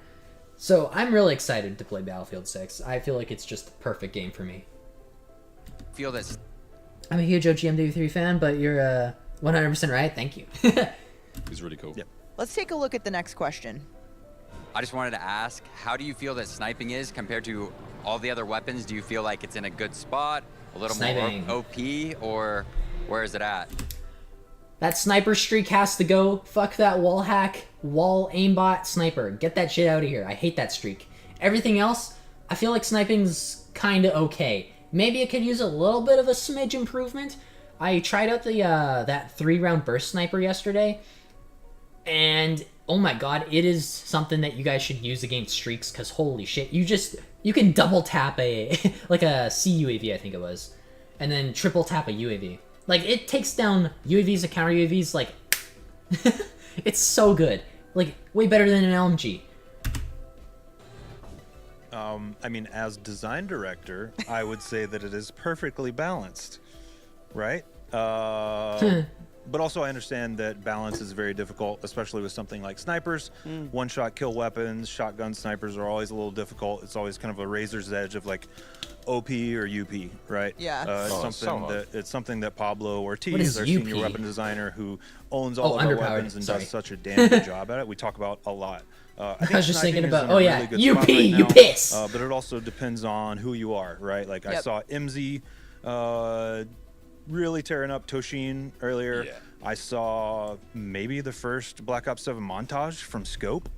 So I'm really excited to play Battlefield 6. I feel like it's just the perfect game for me. Feel this. I'm a huge OG MW3 fan, but you're 100% right. Thank you. It's really cool. Yep. Let's take a look at the next question. I just wanted to ask, how do you feel that sniping is compared to all the other weapons? Do you feel like it's in a good spot, a little Sniping. more OP, or where is it at? That sniper streak has to go. Fuck that wall hack, wall aimbot sniper. Get that shit out of here. I hate that streak. Everything else, I feel like sniping's kinda okay. Maybe it could use a little bit of a smidge improvement. I tried out the that 3-round burst sniper yesterday, and oh my god, it is something that you guys should use against streaks, because holy shit, you can double tap a like a CUAV, I think it was, and then triple tap a UAV. Like, it takes down UAVs and counter UAVs, like, it's so good. Like, way better than an LMG. I mean, as design director, I would say that it is perfectly balanced, right? But also I understand that balance is very difficult, especially with something like snipers. One-shot kill weapons, shotgun snipers are always a little difficult. It's always kind of a razor's edge of like OP or UP, right? Yeah. It's something that Pablo What Ortiz, is our UP? senior weapon designer, who owns all of our underpowered, weapons and sorry. does such a damn good job at it, we talk about a lot. I was just thinking sniping is about, in a oh yeah, really good spot UP, right you now, piss. but it also depends on who you are, right? Like I Yep. saw MZ really tearing up Toshin earlier. Yeah. I saw maybe the first Black Ops 7 montage from Scope,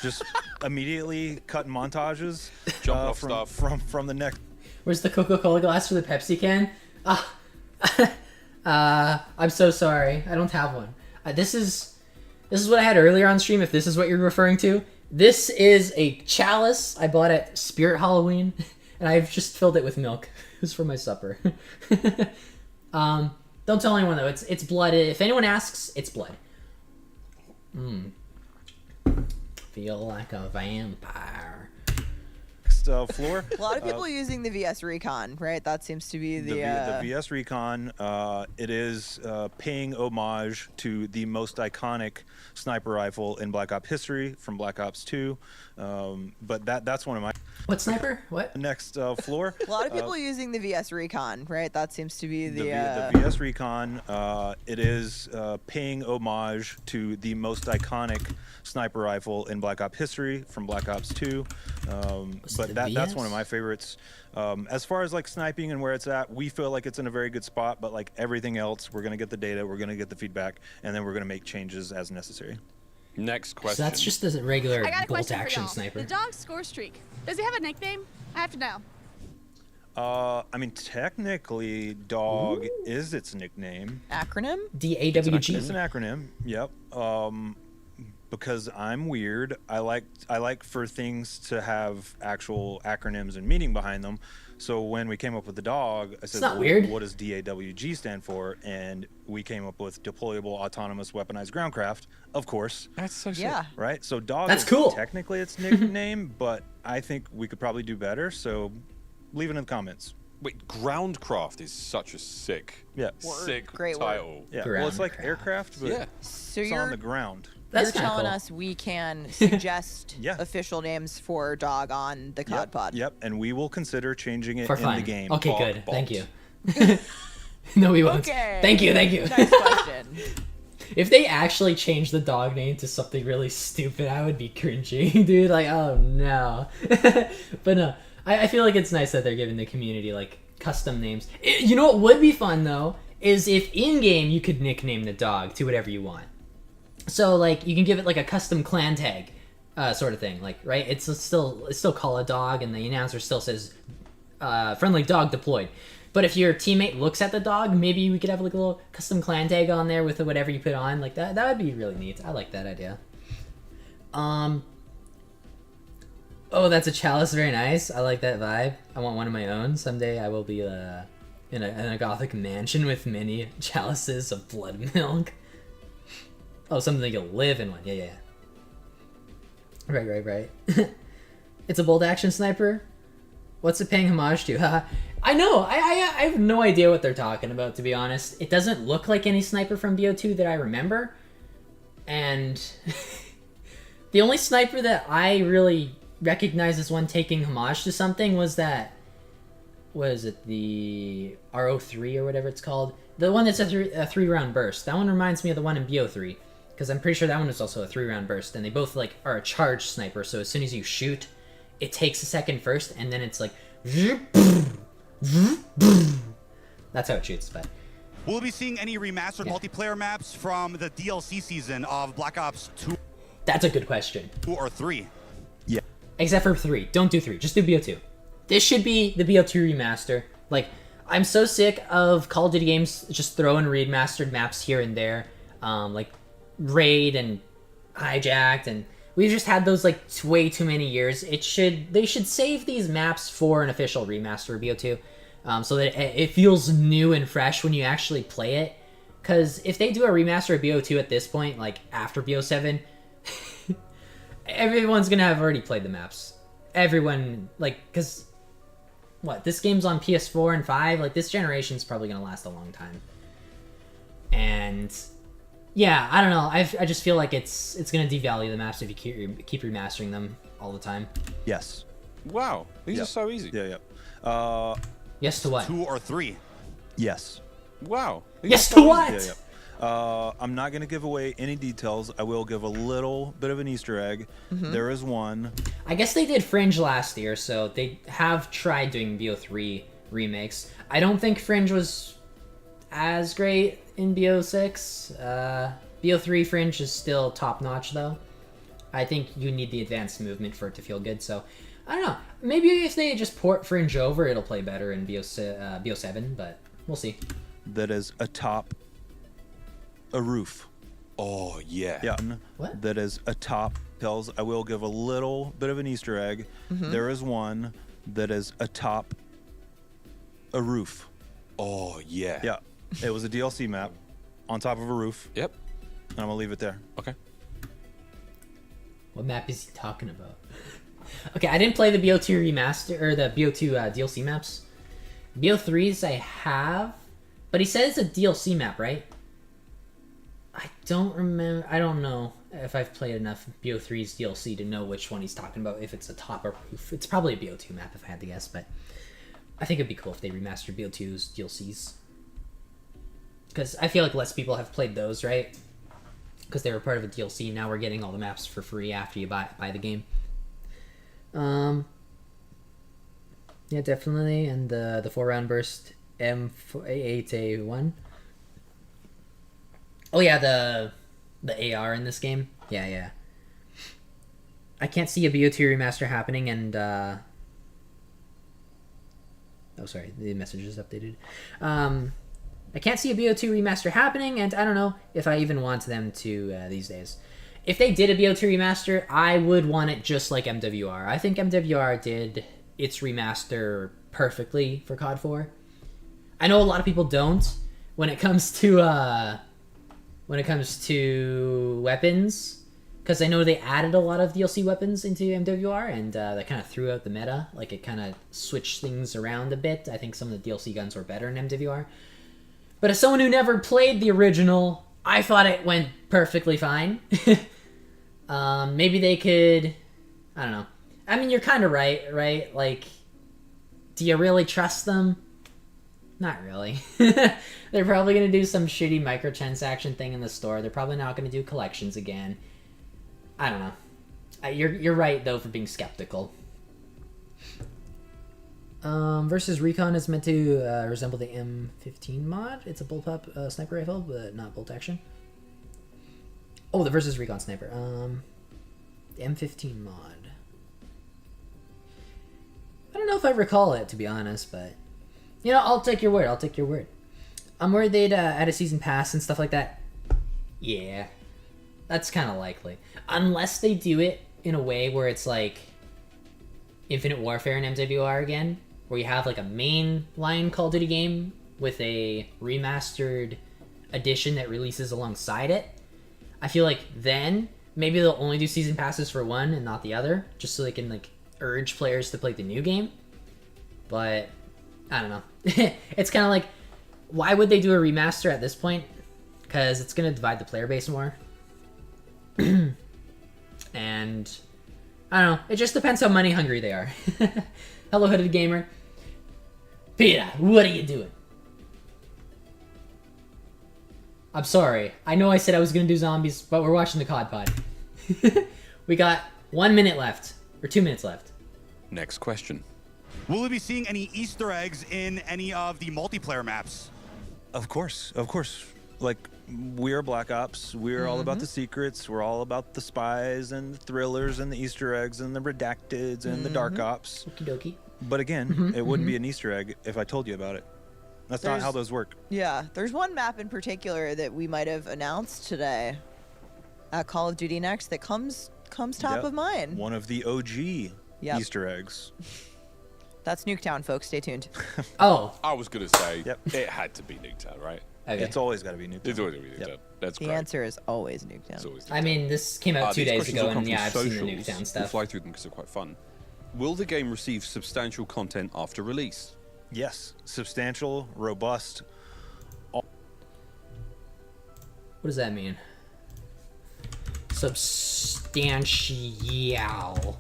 just immediately cutting montages Jumping off stuff. from the next. Where's the Coca-Cola glass for the Pepsi can? I'm so sorry. I don't have one. This is what I had earlier on stream, if this is what you're referring to. This is a chalice I bought at Spirit Halloween, and I've just filled it with milk. It was for my supper. Don't tell anyone, though. It's blood. If anyone asks, it's blood. Feel like a vampire. Floor. A lot of people using the VS Recon, right? That seems to be The VS Recon, it is paying homage to the most iconic sniper rifle in Black Ops history from Black Ops 2. But that's one of my What sniper? What? next floor. A lot of people using the VS Recon, right? That seems to be The the VS Recon, it is paying homage to the most iconic sniper rifle in Black Ops history from Black Ops 2. But that's one of my favorites. As far as like sniping and where it's at, we feel like it's in a very good spot, but like everything else, we're going to get the data, we're going to get the feedback, and then we're going to make changes as necessary. Next question. So that's just a regular I got a bolt question for action y'all. sniper. The dog score streak. Does he have a nickname? I have to know. I mean, technically, dog is its nickname. acronym. DAWG. It's an acronym. Yep. Because I'm weird, I like for things to have actual acronyms and meaning behind them. So when we came up with the dog, I said, not weird. What does DAWG stand for? And we came up with Deployable Autonomous Weaponized Groundcraft, of course. That's so sick. Yeah. Right? So dog That's is cool. technically its nickname, but I think we could probably do better. So leave it in the comments. Wait, Groundcraft is such a sick, Yeah. sick Great word. title. Yeah. Well, it's like Groundcraft. aircraft, but Yeah. So it's you're on the ground. That's you're kinda telling cool. us we can suggest Yeah. official names for dog on the COD pod. Yep, and we will consider changing it For in fun. the game. Okay, Balk, good. balk. Thank you. No, we won't. Okay. Thank you. Next question. If they actually change the dog name to something really stupid, I would be cringing, dude. Like, oh no. But no, I feel like it's nice that they're giving the community like custom names. You know what would be fun though is if in game you could nickname the dog to whatever you want. So like you can give it like a custom clan tag, sort of thing. Like right, it's still call a dog, and the announcer still says friendly dog deployed. But if your teammate looks at the dog, maybe we could have like a little custom clan tag on there with whatever you put on. Like that would be really neat. I like that idea. Oh, that's a chalice. Very nice. I like that vibe. I want one of my own. Someday I will be in a gothic mansion with many chalices of blood milk. Oh, something you'll live in one. Yeah. Right. It's a bolt action sniper. What's it paying homage to? I know. I have no idea what they're talking about, to be honest. It doesn't look like any sniper from BO2 that I remember. And the only sniper that I really recognize as one taking homage to something was that... Was it the RO3 or whatever it's called? The one that's a three-round burst. That one reminds me of the one in BO3. Because I'm pretty sure that one is also a three-round burst. And they both like are a charged sniper. So as soon as you shoot, it takes a second first. And then it's like... That's how it shoots, but... Will we be seeing any remastered Yeah. multiplayer maps from the DLC season of Black Ops 2 That's a good question. or 3? Except for 3. Don't do 3. Just do BO2. This should be the BO2 remaster. Like, I'm so sick of Call of Duty games just throwing remastered maps here and there. Like, Raid and Hijacked, and we've just had those, like, way too many years. They should save these maps for an official remaster of BO2. So that it feels new and fresh when you actually play it. Because if they do a remaster of BO2 at this point, like, after BO7... everyone's gonna have already played the maps. Everyone, like, because what, this game's on PS4 and 5, like, this generation's probably gonna last a long time. And yeah, I don't know, I just feel like it's gonna devalue the maps if you keep remastering them all the time. Yes. Wow, these are so easy. Yeah. Yes to what? 2 or 3? Yes. Wow. Yes to what? Yeah. I'm not going to give away any details. I will give a little bit of an Easter egg. There is one. I guess they did Fringe last year, so they have tried doing BO3 remakes. I don't think Fringe was as great in BO6. BO3 Fringe is still top-notch, though. I think you need the advanced movement for it to feel good, so... I don't know. Maybe if they just port Fringe over, it'll play better in BO7, but we'll see. That is atop a roof. Oh, yeah. Yeah. What? That is atop tells. I will give a little bit of an Easter egg. There is one that is atop a roof. Oh, yeah. Yeah. It was a DLC map on top of a roof. Yep. And I'm going to leave it there. Okay. What map is he talking about? Okay, I didn't play the BO2 remaster, or the BO2 DLC maps. BO3s I have, but he said it's a DLC map, right? I don't remember. I don't know. if I've played enough BO3's DLC to know which one he's talking about, if it's a top or roof. It's probably a BO2 map if I had to guess, but I think it'd be cool if they remastered BO2's DLCs. Because I feel like less people have played those, right? Because they were part of a DLC. Now we're getting all the maps for free after you buy the game. Yeah, definitely. And the 4-round burst M8A1. Oh yeah, the AR in this game. Yeah. I can't see a BO2 remaster happening, and oh sorry, the message is updated. I can't see a BO2 remaster happening, and I don't know if I even want them to these days. If they did a BO2 remaster, I would want it just like MWR. I think MWR did its remaster perfectly for COD 4. I know a lot of people don't when it comes to weapons, because I know they added a lot of DLC weapons into MWR, and that kind of threw out the meta. Like, it kind of switched things around a bit. I think some of the DLC guns were better in MWR. But as someone who never played the original, I thought it went perfectly fine. Maybe they could... I don't know. I mean, you're kind of right? Like, do you really trust them? Not really. They're probably going to do some shitty microtransaction thing in the store. They're probably not going to do collections again. I don't know. You're right, though, for being skeptical. Versus Recon is meant to resemble the M15 mod. It's a bullpup sniper rifle, but not bolt action. Oh, the Versus Recon sniper. The M15 mod. I don't know if I recall it, to be honest, but... You know, I'll take your word. I'm worried they'd add a season pass and stuff like that. Yeah. That's kind of likely. Unless they do it in a way where it's like Infinite Warfare and MWR again, where you have like a mainline Call of Duty game with a remastered edition that releases alongside it. I feel like then maybe they'll only do season passes for one and not the other, just so they can like urge players to play the new game. But I don't know. It's kind of like, why would they do a remaster at this point? Because it's going to divide the player base more. And I don't know. It just depends how money hungry they are. Hello, Hooded Gamer. Peter, what are you doing? I'm sorry. I know I said I was going to do zombies, but we're watching the COD pod. We got 1 minute left. Or 2 minutes left. Next question. Will we be seeing any Easter eggs in any of the multiplayer maps? Of course. Like, we're Black Ops. We're all about the secrets. We're all about the spies and the thrillers and the Easter eggs and the redacteds and the dark ops. Okie dokie. But again, it wouldn't be an Easter egg if I told you about it. That's not how those work. Yeah, there's one map in particular that we might have announced today at Call of Duty Next that comes top of mind. One of the OG Easter eggs. That's Nuketown, folks. Stay tuned. Oh. I was going to say, it had to be Nuketown, right? Okay. It's always got to be Nuketown. It's always going to be Nuketown. That's The great. answer is always Nuketown. It's always Nuketown. I mean, this came out 2 These days questions ago, all come and yeah, from I've seen the socials. Nuketown We'll stuff. fly through them because they're quite fun. Will the game receive substantial content after release? Yes. Substantial, robust. What does that mean? Substantial.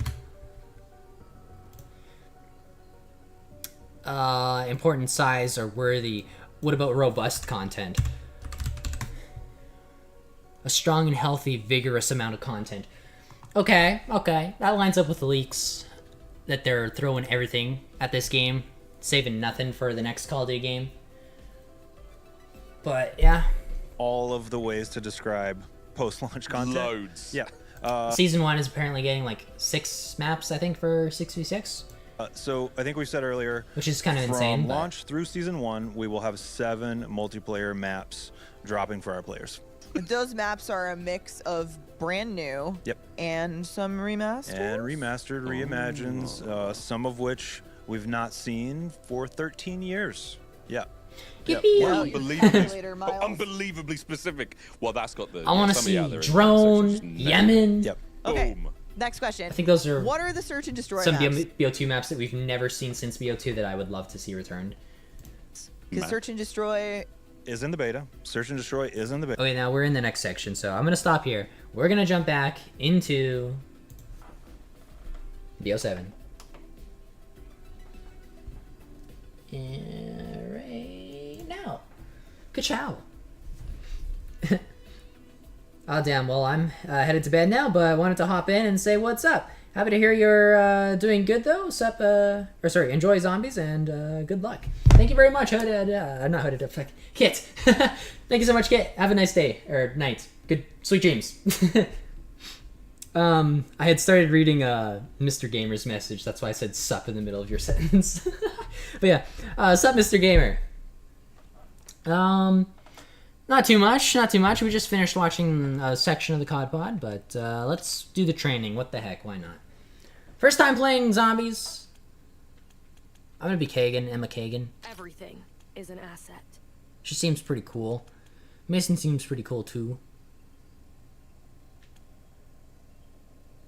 Important size or worthy. What about robust content? A strong and healthy, vigorous amount of content. Okay. That lines up with the leaks that they're throwing everything at this game, saving nothing for the next Call of Duty game. But yeah. All of the ways to describe post-launch content. Loads. Yeah. Season 1 is apparently getting like 6 maps, I think, for 6v6. So I think we said earlier, which is kind of insane. From launch through Season 1, we will have 7 multiplayer maps dropping for our players. Those maps are a mix of brand new and some remasters. And remastered, reimagines, some of which we've not seen for 13 years. Yeah. Unbelievably specific. Well, that's got the... I want to see Drone, Yemen. Okay. Boom. Next question. I think those are... What are the search and destroy some maps? BO2 maps that we've never seen since BO2 that I would love to see returned. Because search and destroy is in the beta. Search and Destroy is in the beta. Okay, now we're in the next section, so I'm gonna stop here. We're gonna jump back into BO7. And right now. Ka-chow. Oh, damn. Well, I'm headed to bed now, but I wanted to hop in and say what's up. Happy to hear you're doing good, though. Sup, enjoy zombies, and good luck. Thank you very much, Hooded. Not Hooded, fuck. Kit. Thank you so much, Kit. Have a nice day, or night. Good, sweet dreams. I had started reading Mr. Gamer's message. That's why I said sup in the middle of your sentence. But yeah, sup, Mr. Gamer. Not too much, not too much. We just finished watching a section of the CoD pod, but let's do the training. What the heck, why not? First time playing zombies. I'm gonna be Kagan, Emma Kagan. Everything is an asset. She seems pretty cool. Mason seems pretty cool too.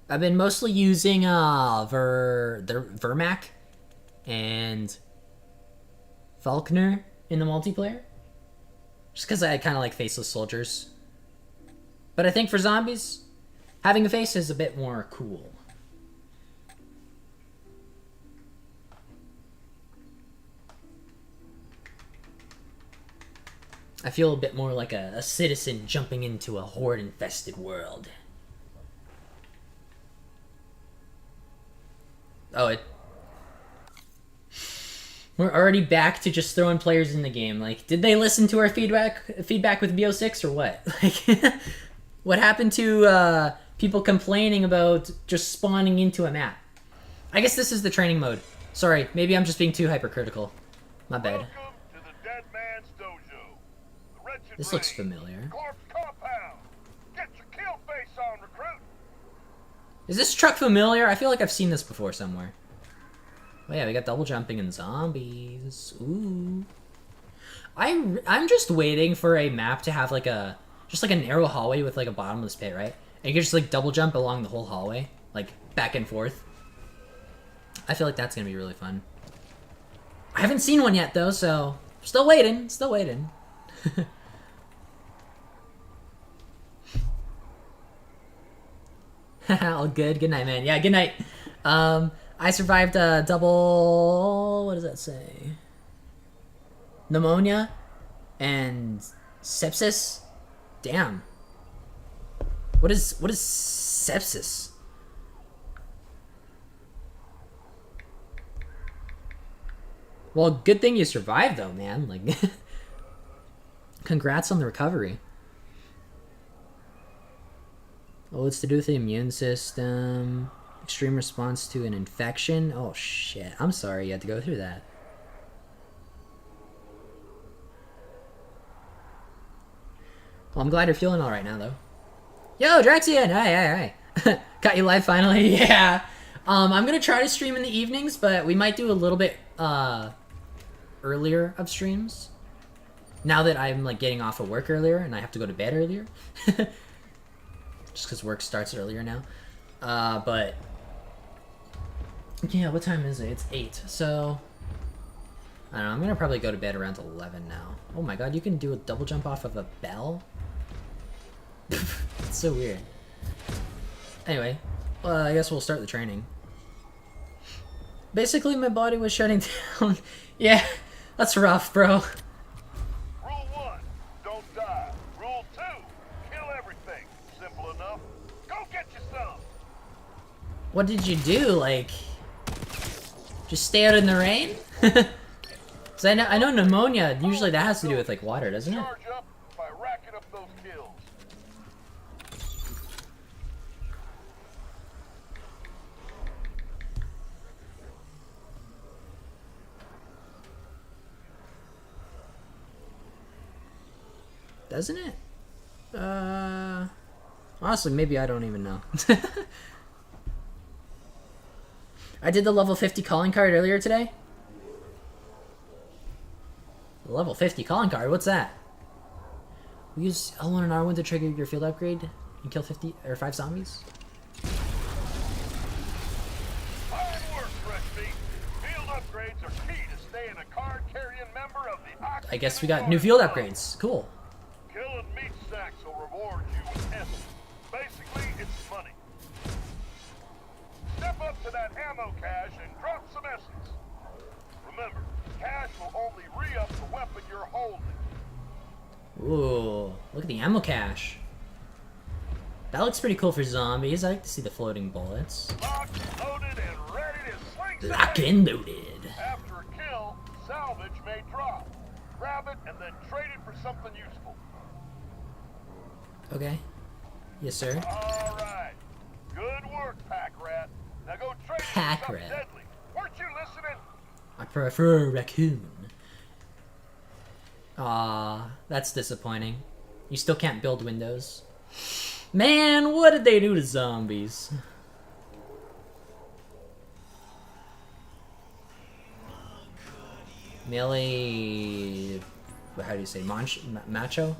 I've been mostly using Vermac and Falconer in the multiplayer. Just because I kind of like faceless soldiers. But I think for zombies, having a face is a bit more cool. I feel a bit more like a citizen jumping into a horde-infested world. Oh, we're already back to just throwing players in the game. Like, did they listen to our feedback with BO6 or what? Like, what happened to people complaining about just spawning into a map? I guess this is the training mode. Sorry, maybe I'm just being too hypercritical. My bad. This looks familiar. Is this truck familiar? I feel like I've seen this before somewhere. Oh yeah, we got double jumping and zombies. Ooh. I'm just waiting for a map to have like just like a narrow hallway with like a bottomless pit, right? And you can just like double jump along the whole hallway, like back and forth. I feel like that's gonna be really fun. I haven't seen one yet though, so still waiting, still waiting. All good. Good night, man. Yeah, good night. I survived a double... What does that say? Pneumonia and sepsis? Damn. What is sepsis? Well, good thing you survived, though, man. Like, congrats on the recovery. Oh, it's to do with the immune system. Extreme response to an infection. Oh, shit. I'm sorry you had to go through that. Well, I'm glad you're feeling all right now, though. Yo, Draxian! Hi. Got you live finally? Yeah. I'm gonna try to stream in the evenings, but we might do a little bit earlier of streams. Now that I'm like getting off of work earlier and I have to go to bed earlier. Just because work starts earlier now. But yeah, what time is it? It's 8. So I don't know, I'm gonna probably go to bed around 11 now. Oh my god, you can do a double jump off of a bell? It's so weird. Anyway, I guess we'll start the training. Basically, my body was shutting down. Yeah, that's rough, bro. Rule 1, don't die. Rule 2, kill everything. Simple enough. Go get you some. What did you do? Like, just stay out in the rain? Cause I know pneumonia. Usually that has to do with like water, doesn't it? Charge up by racking up those kills. Doesn't it? Honestly, maybe I don't even know. I did the level 50 calling card earlier today. The level 50 calling card? What's that? We use L1 and R1 to trigger your field upgrade and kill 50 or 5 zombies. Hard work, Fresh Meat. Field upgrades are key to staying a card-carrying member of the I guess we got new field upgrades. Cool. Killing meat sacks will reward you with essence. Basically, it's money. Step up to that ammo cache and drop some essence. Remember, cash will only re-up the weapon you're holding. Ooh, look at the ammo cache. That looks pretty cool for zombies. I like to see the floating bullets. Locked, loaded, and ready to sling Locked and loaded. After a kill, salvage may drop. Grab it and then trade it for something useful. Okay. Yes, sir. All right. Good work, Pack Rat. Now go trade it for Pack something Rat. deadly. Weren't you listening? I prefer raccoon. Ah, that's disappointing. You still can't build windows. Man, what did they do to zombies? Melee... How do you say? Macho?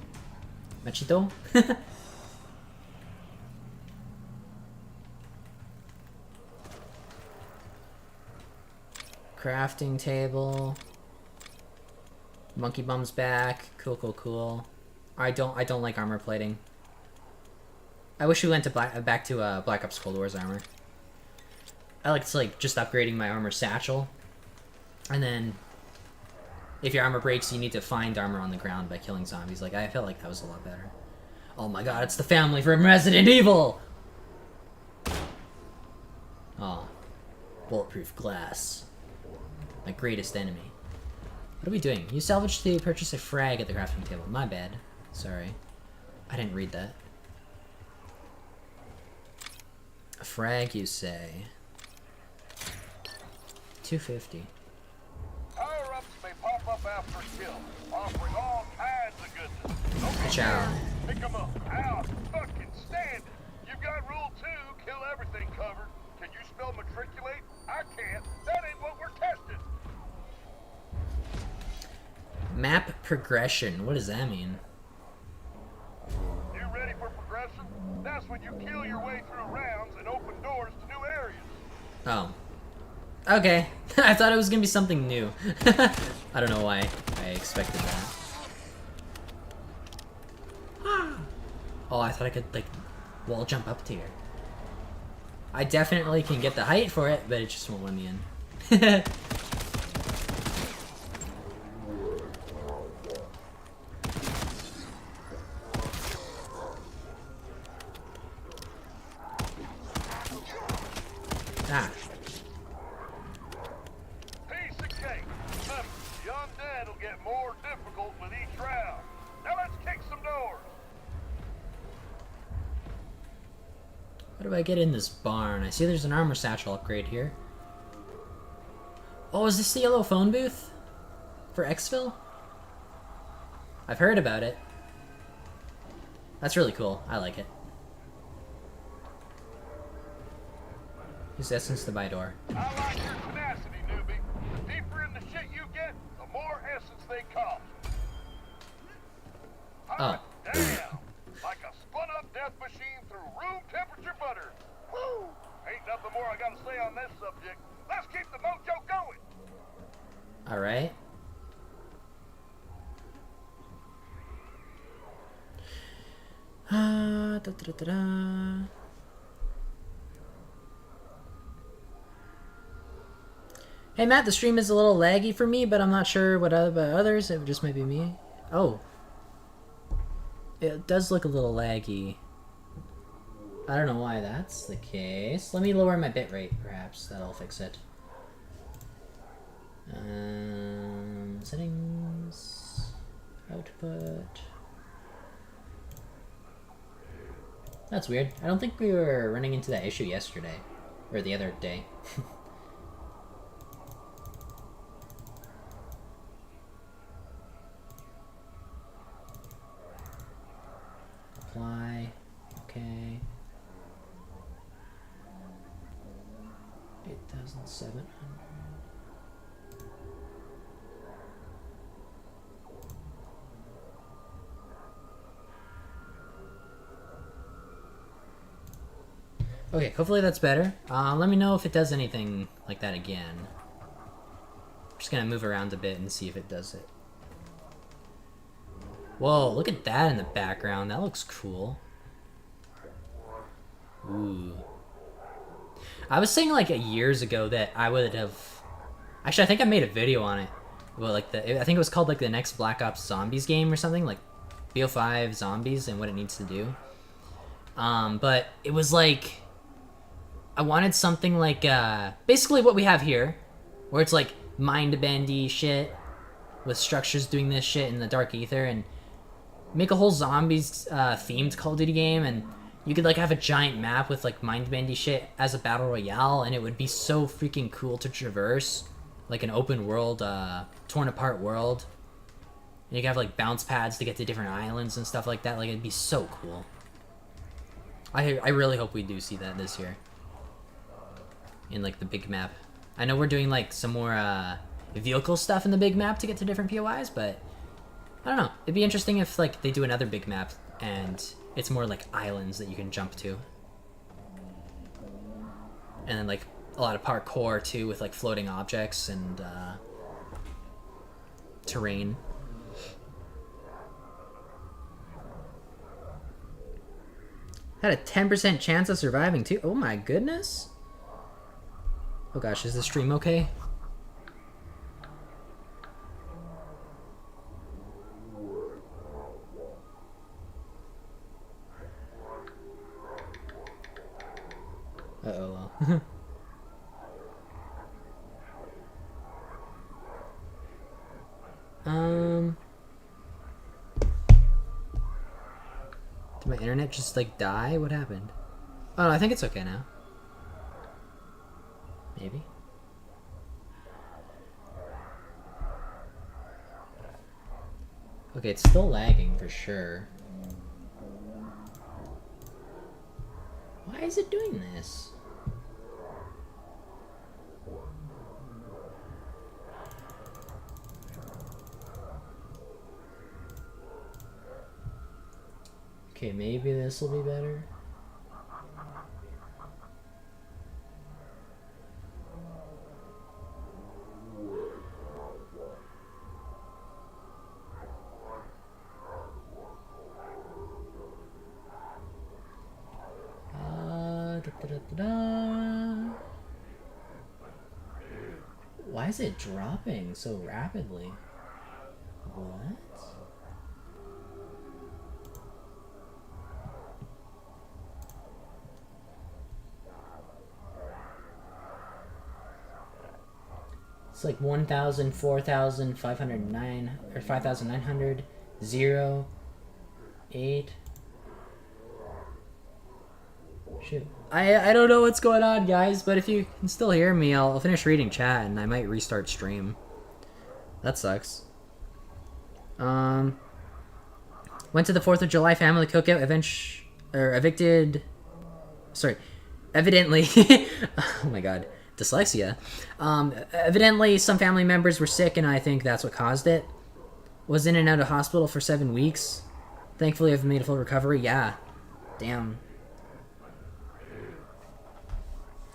Machito? Crafting table. Monkey Bum's back. Cool, cool, cool. I don't like armor plating. I wish we went to back to Black Ops Cold War's armor. I like just upgrading my armor satchel, and then if your armor breaks, you need to find armor on the ground by killing zombies. Like I felt like that was a lot better. Oh my God, it's the family from Resident Evil. Oh, bulletproof glass. My greatest enemy. What are we doing? You salvaged to purchase a frag at the crafting table. My bad. Sorry. I didn't read that. A frag, you say? 250. Power-ups may pop up after kill, offering all kinds of goodness. Don't be Ciao. scared. Pick 'em up. Out. Fucking stand it. You've got rule 2, kill everything covered. Can you spell matriculate? I can't. That ain't what we're testing. Map progression. What does that mean? You ready for progression? That's when you kill your way through rounds and open doors to new areas. Oh. Okay. I thought it was gonna be something new. I don't know why I expected that. Oh, I thought I could, like, wall jump up to here. I definitely can get the height for it, but it just won't let me in. Ah. Piece of cake. Remember, the undead will get more difficult with each round. Now let's kick some doors. How do I get in this barn? I see there's an armor satchel upgrade here. Oh, is this the yellow phone booth? For Exfil? I've heard about it. That's really cool. I like it. Use essence to buy a door. I like your tenacity, newbie. The deeper in the shit you get, the more essence they cost. Oh. Damn! Like a spun-up death machine through room temperature butter. Woo! Ain't nothing more I gotta say on this subject. Let's keep the mojo going. Alright. Da. Hey Matt, the stream is a little laggy for me, but I'm not sure what about others. It just might be me. Oh. It does look a little laggy. I don't know why that's the case. Let me lower my bitrate, perhaps. That'll fix it. Settings. Output. That's weird. I don't think we were running into that issue yesterday. Or the other day. Apply. Okay. 8,700. Okay, hopefully that's better. Let me know if it does anything like that again. I'm just gonna move around a bit and see if it does it. Whoa, look at that in the background. That looks cool. Ooh. I was saying like years ago that I would have... Actually, I think I made a video on it. Well, like I think it was called like the next Black Ops Zombies game or something, like BO5 Zombies and what it needs to do. But it was like... I wanted something like basically what we have here, where it's like mind-bendy shit with structures doing this shit in the dark ether, and make a whole zombies themed Call of Duty game, and you could like have a giant map with like mind-bendy shit as a battle royale, and it would be so freaking cool to traverse, like an open world, torn apart world. And you could have like bounce pads to get to different islands and stuff like that. Like it'd be so cool. I really hope we do see that this year. In like the big map. I know we're doing like some more vehicle stuff in the big map to get to different POIs, but I don't know. It'd be interesting if like they do another big map and it's more like islands that you can jump to. And then like a lot of parkour too with like floating objects and terrain. Had a 10% chance of surviving too. Oh my goodness. Oh gosh, is the stream okay? Uh-oh. Did my internet just like die? What happened? Oh no, I think it's okay now. Maybe. Okay, it's still lagging for sure. Why is it doing this? Okay, maybe this will be better. Why is it dropping so rapidly? What? It's like 1,000, 4,509, or 5,900, 0, 8. Shoot. I don't know what's going on, guys, but if you can still hear me, I'll finish reading chat and I might restart stream. That sucks. Went to the 4th of July family cookout, evidently, oh my god, dyslexia. Evidently some family members were sick and I think that's what caused it. Was in and out of hospital for 7 weeks. Thankfully I've made a full recovery. Yeah. Damn.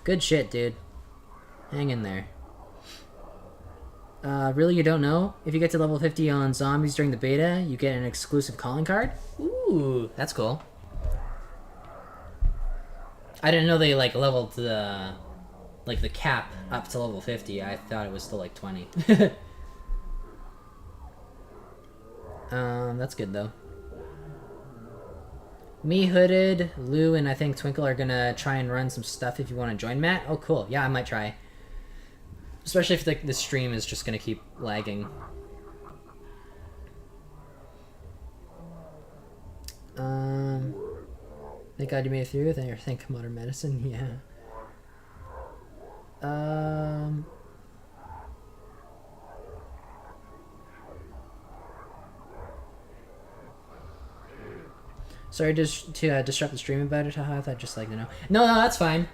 Good shit, dude. Hang in there. Really, you don't know? If you get to level 50 on zombies during the beta, you get an exclusive calling card? Ooh, that's cool. I didn't know they, like, leveled the... like, the cap up to level 50. I thought it was still, like, 20. That's good, though. Me, Hooded, Lou, and I think Twinkle are gonna try and run some stuff if you want to join, Matt. Oh, cool. Yeah, I might try. Especially if the stream is just gonna keep lagging. Thank God you made it through. Thank modern medicine. Yeah. Sorry to disrupt the stream about it, haha, I thought just like to know. No, that's fine.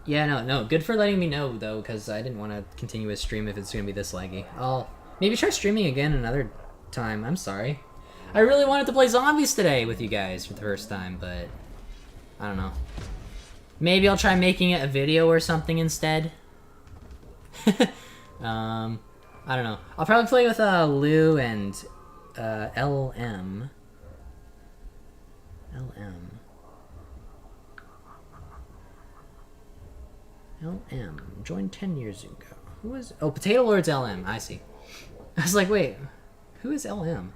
Yeah, no, good for letting me know, though, because I didn't want to continue with stream if it's going to be this laggy. I'll maybe try streaming again another time, I'm sorry. I really wanted to play zombies today with you guys for the first time, but I don't know. Maybe I'll try making it a video or something instead. I don't know. I'll probably play with Lou and LM. LM joined 10 years ago. Who is? Oh, Potato Lord's LM. I see. I was like, wait, who is LM?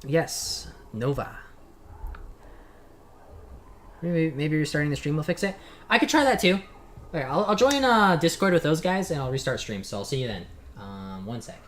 Yes, Nova. Maybe restarting the stream will fix it. I could try that too. Okay, I'll join Discord with those guys and I'll restart stream. So I'll see you then. 1 sec.